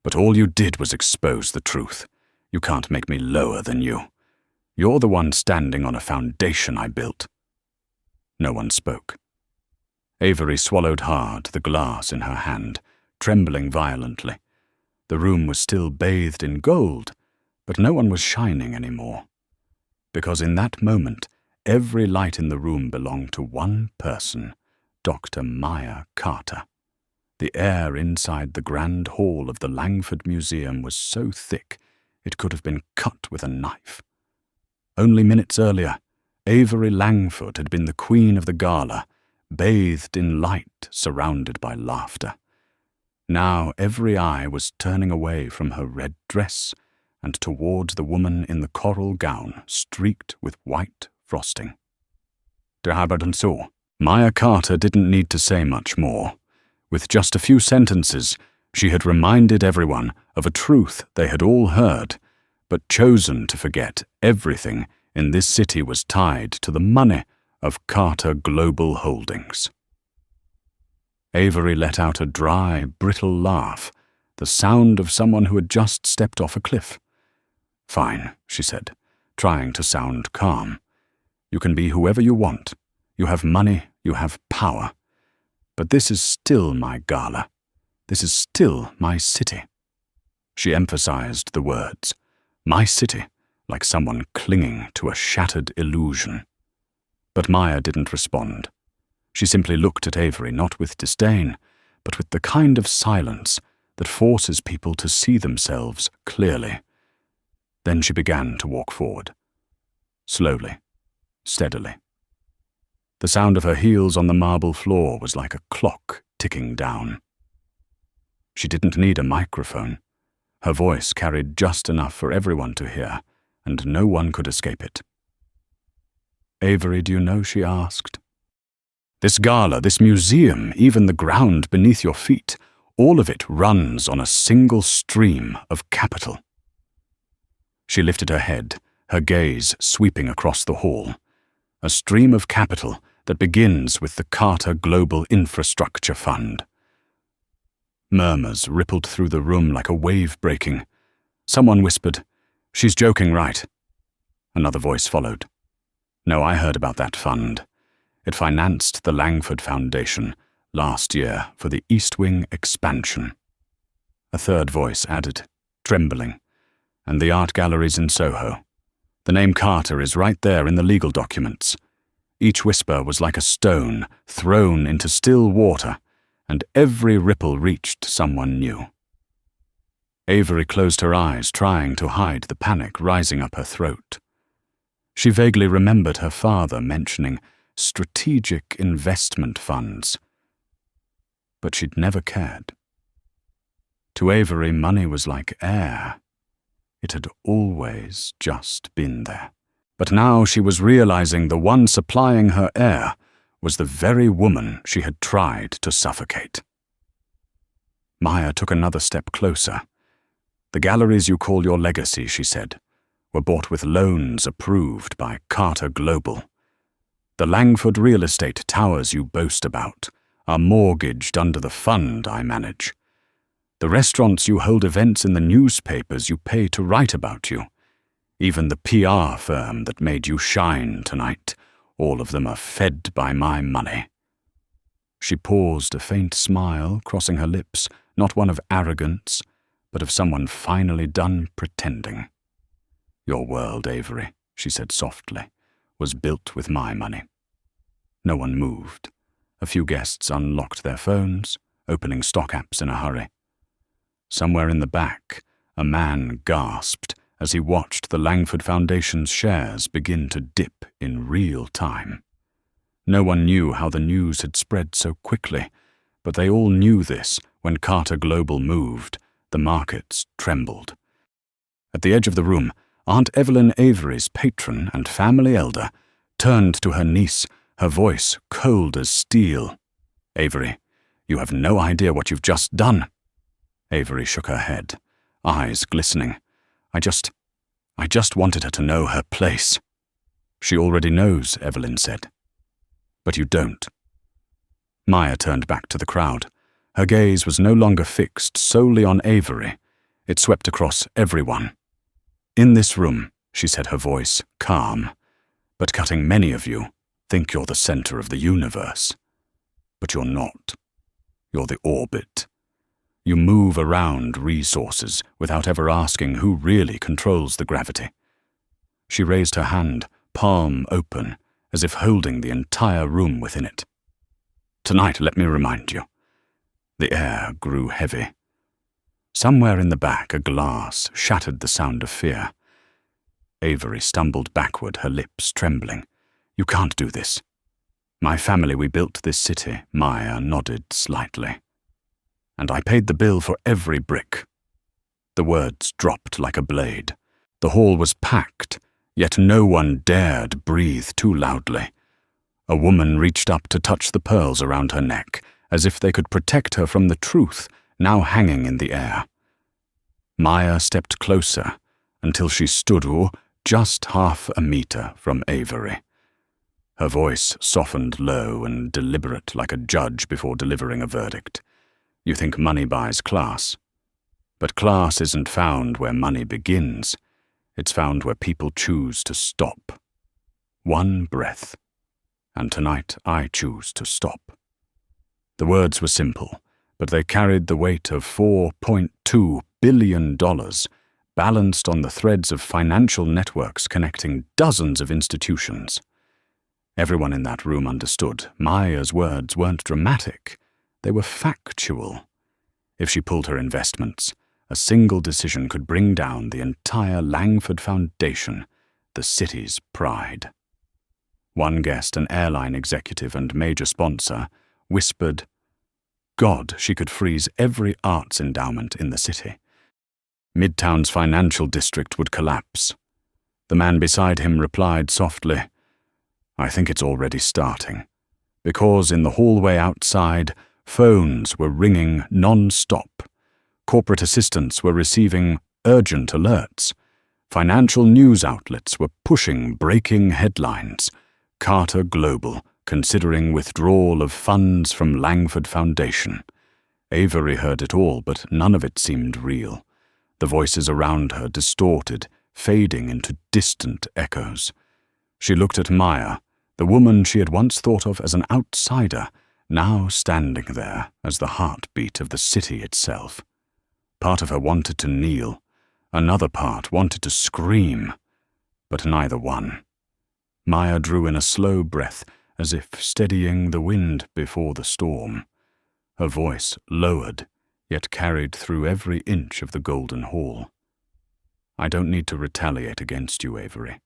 but all you did was expose the truth. You can't make me lower than you. You're the one standing on a foundation I built." No one spoke. Avery swallowed hard, the glass in her hand, trembling violently. The room was still bathed in gold, but no one was shining anymore. Because in that moment, every light in the room belonged to one person, Dr. Maya Carter. The air inside the grand hall of the Langford Museum was so thick it could have been cut with a knife. Only minutes earlier, Avery Langford had been the queen of the gala, bathed in light, surrounded by laughter. Now every eye was turning away from her red dress and towards the woman in the coral gown streaked with white frosting. "Det här var så." Maya Carter didn't need to say much more. With just a few sentences, she had reminded everyone of a truth they had all heard, but chosen to forget everything in this city was tied to the money of Carter Global Holdings. Avery let out a dry, brittle laugh, the sound of someone who had just stepped off a cliff. "Fine," she said, trying to sound calm. "You can be whoever you want. You have money, you have power. But this is still my gala. This is still my city." She emphasized the words, "my city," like someone clinging to a shattered illusion. But Maya didn't respond. She simply looked at Avery not with disdain, but with the kind of silence that forces people to see themselves clearly. Then she began to walk forward. Slowly, steadily. The sound of her heels on the marble floor was like a clock ticking down. She didn't need a microphone. Her voice carried just enough for everyone to hear, and no one could escape it. "Avery, do you know?" she asked. "This gala, this museum, even the ground beneath your feet, all of it runs on a single stream of capital." She lifted her head, her gaze sweeping across the hall. "A stream of capital that begins with the Carter Global Infrastructure Fund." Murmurs rippled through the room like a wave breaking. Someone whispered, "She's joking, right?" Another voice followed. "No, I heard about that fund. It financed the Langford Foundation last year for the East Wing expansion." A third voice added, trembling, "And the art galleries in Soho. The name Carter is right there in the legal documents." Each whisper was like a stone thrown into still water, and every ripple reached someone new. Avery closed her eyes, trying to hide the panic rising up her throat. She vaguely remembered her father mentioning strategic investment funds, but she'd never cared. To Avery, money was like air. It had always just been there. But now she was realizing the one supplying her air was the very woman she had tried to suffocate. Maya took another step closer. "The galleries you call your legacy," she said, "were bought with loans approved by Carter Global. The Langford real estate towers you boast about are mortgaged under the fund I manage. The restaurants you hold events in the newspapers you pay to write about you. Even the PR firm that made you shine tonight, all of them are fed by my money." She paused, a faint smile crossing her lips, not one of arrogance, but of someone finally done pretending. "Your world, Avery," she said softly, "was built with my money." No one moved. A few guests unlocked their phones, opening stock apps in a hurry. Somewhere in the back, a man gasped as he watched the Langford Foundation's shares begin to dip in real time. No one knew how the news had spread so quickly, but they all knew this when Carter Global moved. The markets trembled. At the edge of the room, Aunt Evelyn Avery's patron and family elder turned to her niece, her voice cold as steel. "Avery, you have no idea what you've just done." Avery shook her head, eyes glistening. I just wanted her to know her place." "She already knows," Evelyn said. "But you don't." Maya turned back to the crowd. Her gaze was no longer fixed solely on Avery. It swept across everyone. "In this room," she said, her voice calm, "but cutting many of you think you're the center of the universe. But you're not. You're the orbit. You move around resources without ever asking who really controls the gravity." She raised her hand, palm open, as if holding the entire room within it. "Tonight, let me remind you." The air grew heavy. Somewhere in the back, a glass shattered the sound of fear. Avery stumbled backward, her lips trembling. "You can't do this." "My family, we built this city," Maya nodded slightly. and I paid the bill for every brick." The words dropped like a blade. The hall was packed, yet no one dared breathe too loudly. A woman reached up to touch the pearls around her neck, as if they could protect her from the truth now hanging in the air. Maya stepped closer until she stood just half a meter from Avery. Her voice softened low and deliberate like a judge before delivering a verdict. "You think money buys class? But class isn't found where money begins. It's found where people choose to stop. One breath. And tonight I choose to stop." The words were simple, but they carried the weight of $4.2 billion, balanced on the threads of financial networks connecting dozens of institutions. Everyone in that room understood Maya's words weren't dramatic. They were factual. If she pulled her investments, a single decision could bring down the entire Langford Foundation, the city's pride. One guest, an airline executive and major sponsor, whispered, "God, she could freeze every arts endowment in the city. Midtown's financial district would collapse." The man beside him replied softly, "I think it's already starting." Because in the hallway outside, phones were ringing non-stop. Corporate assistants were receiving urgent alerts. Financial news outlets were pushing breaking headlines. Carter Global considering withdrawal of funds from Langford Foundation. Avery heard it all, but none of it seemed real. The voices around her distorted, fading into distant echoes. She looked at Maya, the woman she had once thought of as an outsider, now standing there as the heartbeat of the city itself. Part of her wanted to kneel, another part wanted to scream, but neither one. Maya drew in a slow breath, as if steadying the wind before the storm. Her voice lowered, yet carried through every inch of the Golden Hall. "I don't need to retaliate against you, Avery,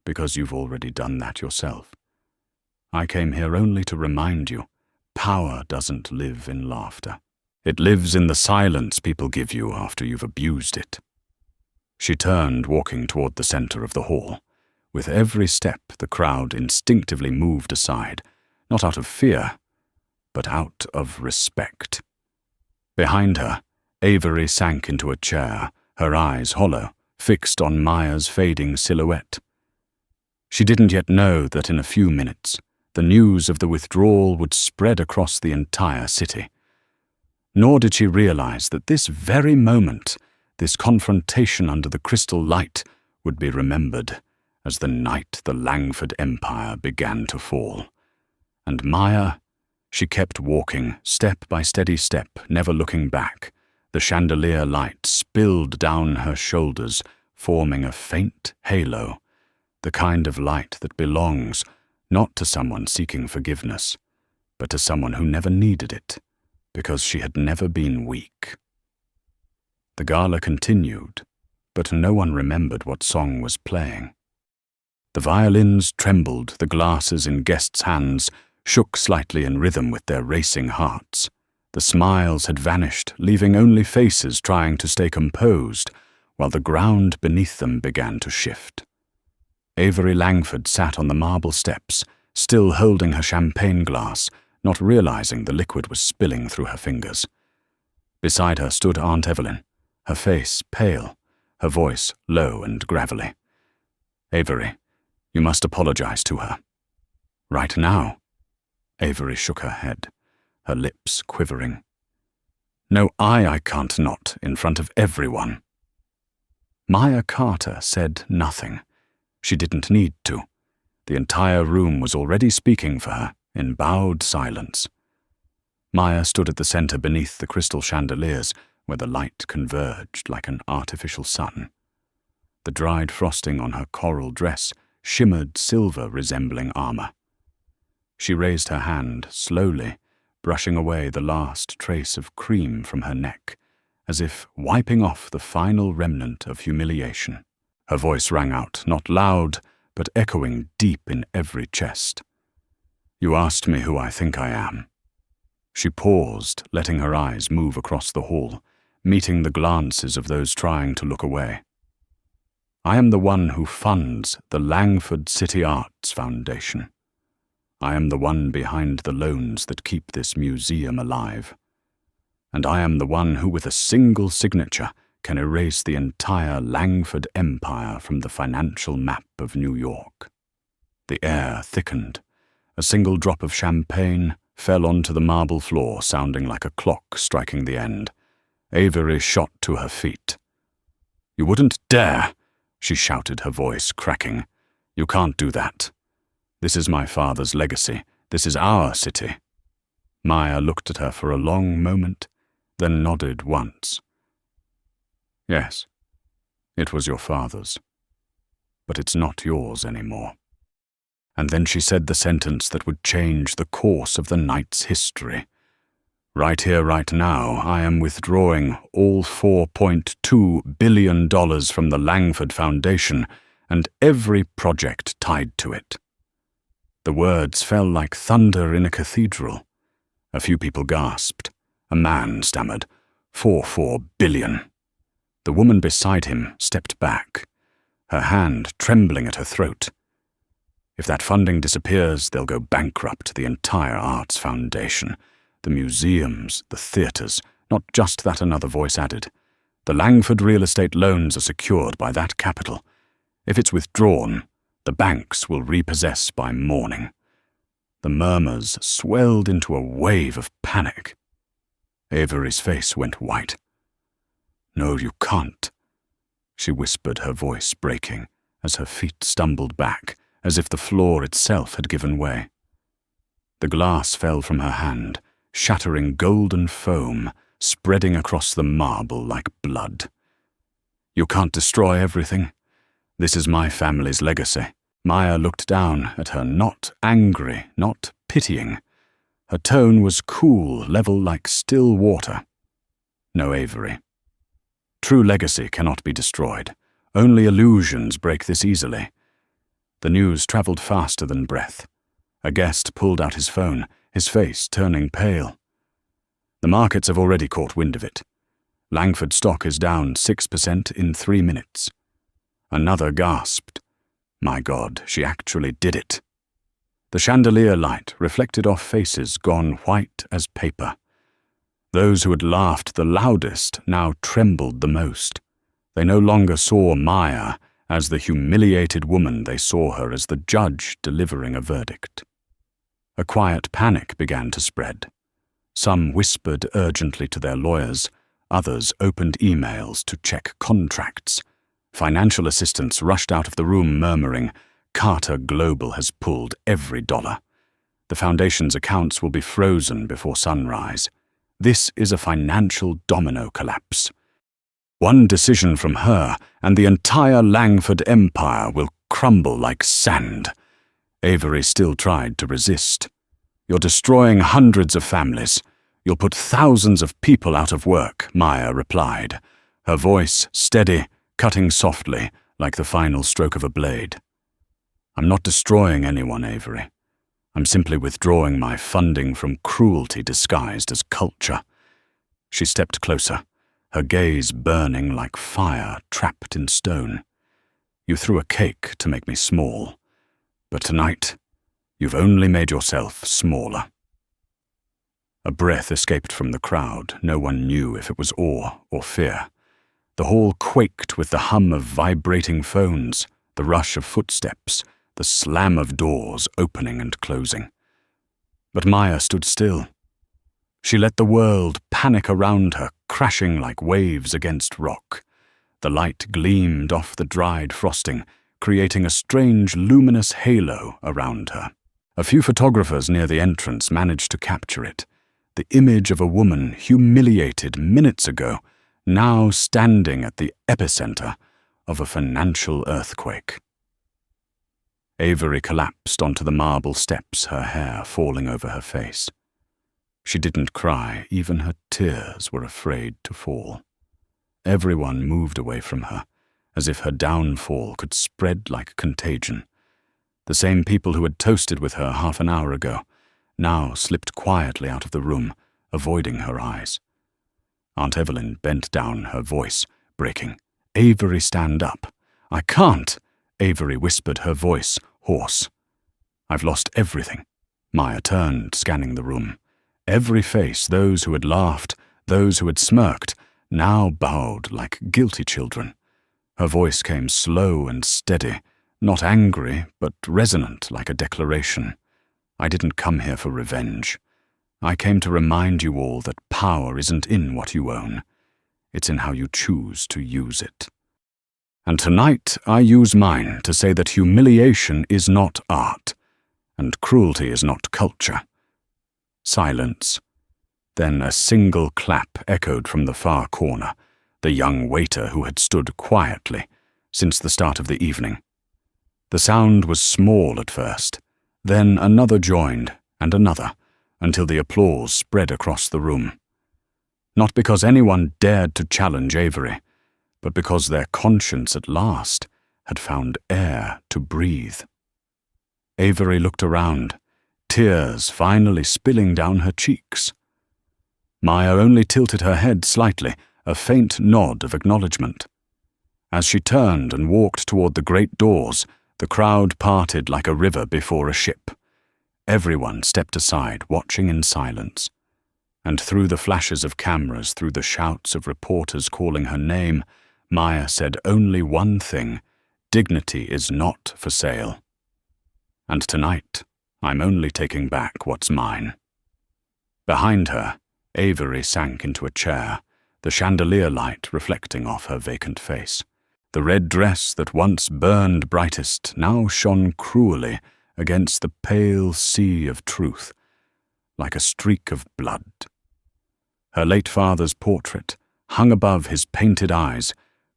because you've already done that yourself. I came here only to remind you, power doesn't live in laughter. It lives in the silence people give you after you've abused it." She turned, walking toward the center of the hall. With every step, the crowd instinctively moved aside, not out of fear, but out of respect. Behind her, Avery sank into a chair, her eyes hollow, fixed on Maya's fading silhouette. She didn't yet know that in a few minutes, the news of the withdrawal would spread across the entire city. Nor did she realize that this very moment, this confrontation under the crystal light, would be remembered as the night the Langford Empire began to fall. And Maya, she kept walking, step by steady step, never looking back. The chandelier light spilled down her shoulders, forming a faint halo, the kind of light that belongs not to someone seeking forgiveness, but to someone who never needed it, because she had never been weak. The gala continued, but no one remembered what song was playing. The violins trembled, the glasses in guests' hands shook slightly in rhythm with their racing hearts. The smiles had vanished, leaving only faces trying to stay composed, while the ground beneath them began to shift. Avery Langford sat on the marble steps, still holding her champagne glass, not realizing the liquid was spilling through her fingers. Beside her stood Aunt Evelyn, her face pale, her voice low and gravelly. "Avery, you must apologize to her." "Right now?" Avery shook her head, her lips quivering. "No, I can't not, in front of everyone." Maya Carter said nothing. She didn't need to. The entire room was already speaking for her, in bowed silence. Maya stood at the center beneath the crystal chandeliers, where the light converged like an artificial sun. The dried frosting on her coral dress shimmered silver resembling armor. She raised her hand slowly, brushing away the last trace of cream from her neck, as if wiping off the final remnant of humiliation. Her voice rang out, not loud, but echoing deep in every chest. "You asked me who I think I am. She paused, letting her eyes move across the hall, meeting the glances of those trying to look away. I am the one who funds the Langford City Arts Foundation. I am the one behind the loans that keep this museum alive. And I am the one who, with a single signature, can erase the entire Langford empire from the financial map of New York. The air thickened. A single drop of champagne fell onto the marble floor, sounding like a clock striking the end. Avery shot to her feet. "You wouldn't dare!" she shouted, her voice cracking. "You can't do that. This is my father's legacy. This is our city." Maya looked at her for a long moment, then nodded once. "Yes, it was your father's. But it's not yours anymore." And then she said the sentence that would change the course of the night's history. "Right here, right now, I am withdrawing all $4.2 billion from the Langford Foundation and every project tied to it." The words fell like thunder in a cathedral. A few people gasped. A man stammered, "4 billion." The woman beside him stepped back, her hand trembling at her throat. "If that funding disappears, they'll go bankrupt, the entire Arts Foundation. The museums, the theatres, not just that," another voice added. "The Langford real estate loans are secured by that capital. If it's withdrawn, the banks will repossess by morning." The murmurs swelled into a wave of panic. Avery's face went white. "No, you can't," she whispered, her voice breaking, as her feet stumbled back, as if the floor itself had given way. The glass fell from her hand, shattering golden foam, spreading across the marble like blood. "You can't destroy everything. This is my family's legacy." Maya looked down at her, not angry, not pitying. Her tone was cool, level like still water. "No, Avery. True legacy cannot be destroyed. Only illusions break this easily." The news travelled faster than breath. A guest pulled out his phone, his face turning pale. "The markets have already caught wind of it. Langford stock is down 6% in 3 minutes. Another gasped. My God, she actually did it. The chandelier light reflected off faces gone white as paper. Those who had laughed the loudest now trembled the most. They no longer saw Maya as the humiliated woman, they saw her as the judge delivering a verdict. A quiet panic began to spread. Some whispered urgently to their lawyers, others opened emails to check contracts. Financial assistants rushed out of the room murmuring, "Carter Global has pulled every dollar. The foundation's accounts will be frozen before sunrise. This is a financial domino collapse. One decision from her, and the entire Langford empire will crumble like sand." Avery still tried to resist. "You're destroying hundreds of families. You'll put thousands of people out of work," Maya replied, her voice steady, cutting softly like the final stroke of a blade. "I'm not destroying anyone, Avery. I'm simply withdrawing my funding from cruelty disguised as culture." She stepped closer, her gaze burning like fire trapped in stone. "You threw a cake to make me small, but tonight you've only made yourself smaller." A breath escaped from the crowd. No one knew if it was awe or fear. The hall quaked with the hum of vibrating phones, the rush of footsteps, the slam of doors opening and closing. But Maya stood still. She let the world panic around her, crashing like waves against rock. The light gleamed off the dried frosting, creating a strange luminous halo around her. A few photographers near the entrance managed to capture it. The image of a woman humiliated minutes ago, now standing at the epicenter of a financial earthquake. Avery collapsed onto the marble steps, her hair falling over her face. She didn't cry, even her tears were afraid to fall. Everyone moved away from her, as if her downfall could spread like contagion. The same people who had toasted with her half an hour ago now slipped quietly out of the room, avoiding her eyes. Aunt Evelyn bent down, her voice breaking. "Avery, stand up." "I can't," Avery whispered, her voice hoarse. "I've lost everything." Maya turned, scanning the room. Every face, those who had laughed, those who had smirked, now bowed like guilty children. Her voice came slow and steady, not angry, but resonant like a declaration. "I didn't come here for revenge. I came to remind you all that power isn't in what you own. It's in how you choose to use it. And tonight I use mine to say that humiliation is not art, and cruelty is not culture." Silence. Then a single clap echoed from the far corner, the young waiter who had stood quietly since the start of the evening. The sound was small at first, then another joined, and another, until the applause spread across the room. Not because anyone dared to challenge Avery, but because their conscience at last had found air to breathe. Avery looked around, tears finally spilling down her cheeks. Maya only tilted her head slightly, a faint nod of acknowledgement. As she turned and walked toward the great doors, the crowd parted like a river before a ship. Everyone stepped aside, watching in silence. And through the flashes of cameras, through the shouts of reporters calling her name, Maya said only one thing: dignity is not for sale. And tonight, I'm only taking back what's mine. Behind her, Avery sank into a chair, the chandelier light reflecting off her vacant face. The red dress that once burned brightest now shone cruelly against the pale sea of truth, like a streak of blood. Her late father's portrait hung above his painted eyes,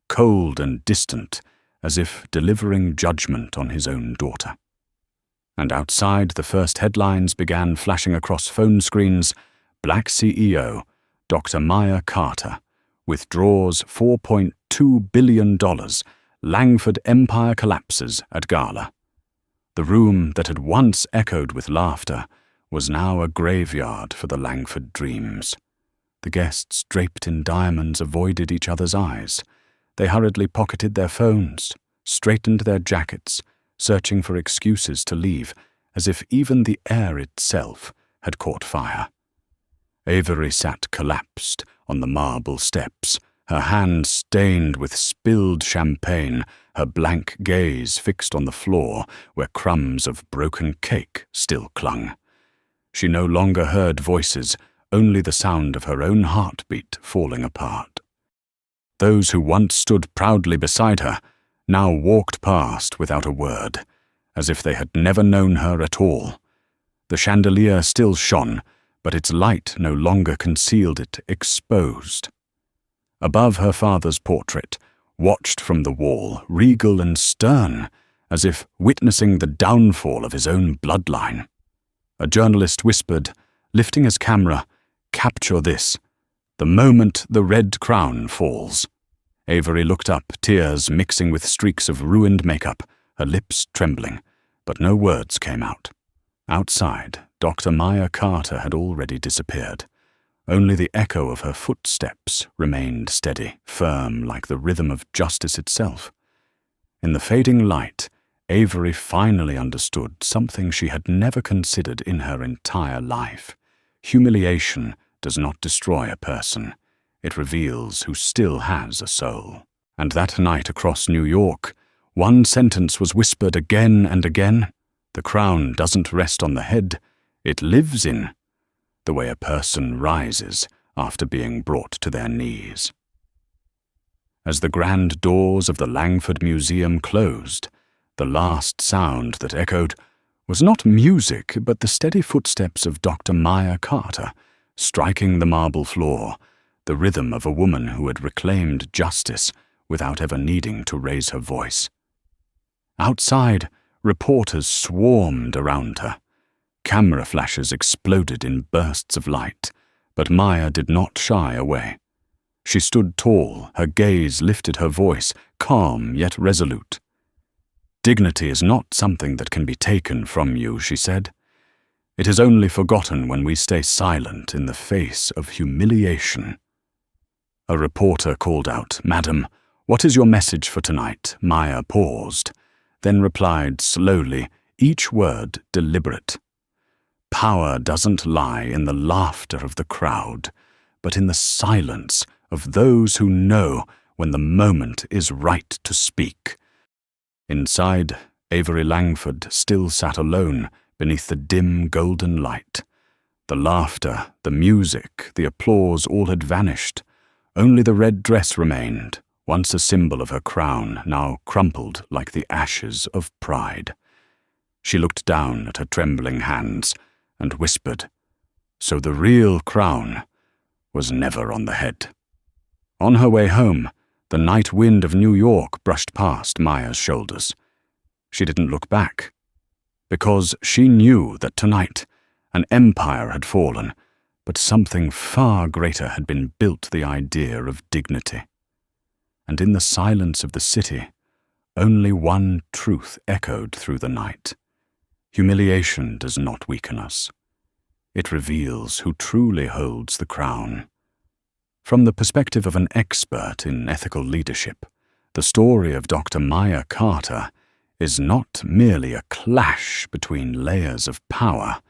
cold and distant, as if delivering judgment on his own daughter. And outside, the first headlines began flashing across phone screens: Black CEO, Dr. Maya Carter, withdraws $4.2 billion, Langford Empire collapses at Gala. The room that had once echoed with laughter was now a graveyard for the Langford dreams. The guests, draped in diamonds, avoided each other's eyes. They hurriedly pocketed their phones, straightened their jackets, searching for excuses to leave, as if even the air itself had caught fire. Avery sat collapsed on the marble steps, her hands stained with spilled champagne, her blank gaze fixed on the floor where crumbs of broken cake still clung. She no longer heard voices, only the sound of her own heartbeat falling apart. Those who once stood proudly beside her now walked past without a word, as if they had never known her at all. The chandelier still shone, but its light no longer concealed it, exposed. Above her father's portrait, watched from the wall, regal and stern, as if witnessing the downfall of his own bloodline. A journalist whispered, lifting his camera, "Capture this. The moment the red crown falls." Avery looked up, tears mixing with streaks of ruined makeup, her lips trembling, but no words came out. Outside, Dr. Maya Carter had already disappeared. Only the echo of her footsteps remained steady, firm like the rhythm of justice itself. In the fading light, Avery finally understood something she had never considered in her entire life. Humiliation does not destroy a person. It reveals who still has a soul. And that night across New York, one sentence was whispered again and again: the crown doesn't rest on the head, it lives in the way a person rises after being brought to their knees. As the grand doors of the Langford Museum closed, the last sound that echoed was not music, but the steady footsteps of Dr. Maya Carter, striking the marble floor, the rhythm of a woman who had reclaimed justice without ever needing to raise her voice. Outside, reporters swarmed around her. Camera flashes exploded in bursts of light, but Maya did not shy away. She stood tall, her gaze lifted, her voice calm yet resolute. "Dignity is not something that can be taken from you," she said. It is only forgotten when we stay silent in the face of humiliation. A reporter called out, "Madam, what is your message for tonight?" Maya paused, then replied slowly, each word deliberate. "Power doesn't lie in the laughter of the crowd, but in the silence of those who know when the moment is right to speak." Inside, Avery Langford still sat alone beneath the dim golden light. The laughter, the music, the applause all had vanished. Only the red dress remained, once a symbol of her crown, now crumpled like the ashes of pride. She looked down at her trembling hands and whispered, "So the real crown was never on the head." On her way home, the night wind of New York brushed past Maya's shoulders. She didn't look back, because she knew that tonight an empire had fallen, but something far greater had been built, the idea of dignity. And in the silence of the city, only one truth echoed through the night. Humiliation does not weaken us. It reveals who truly holds the crown. From the perspective of an expert in ethical leadership, the story of Dr. Maya Carter is not merely a clash between layers of power,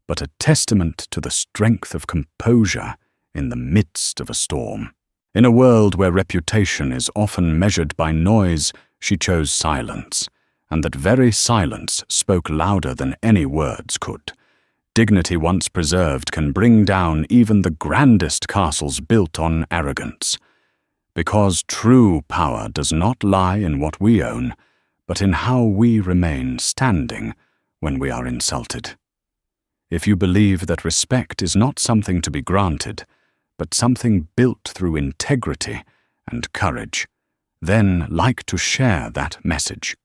but a testament to the strength of composure in the midst of a storm. In a world where reputation is often measured by noise, she chose silence, and that very silence spoke louder than any words could. Dignity once preserved can bring down even the grandest castles built on arrogance. Because true power does not lie in what we own, but in how we remain standing when we are insulted. If you believe that respect is not something to be granted, but something built through integrity and courage, then like to share that message.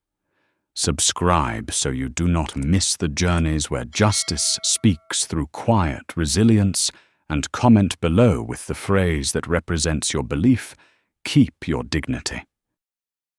Subscribe so you do not miss the journeys where justice speaks through quiet resilience, and comment below with the phrase that represents your belief: "Keep your dignity."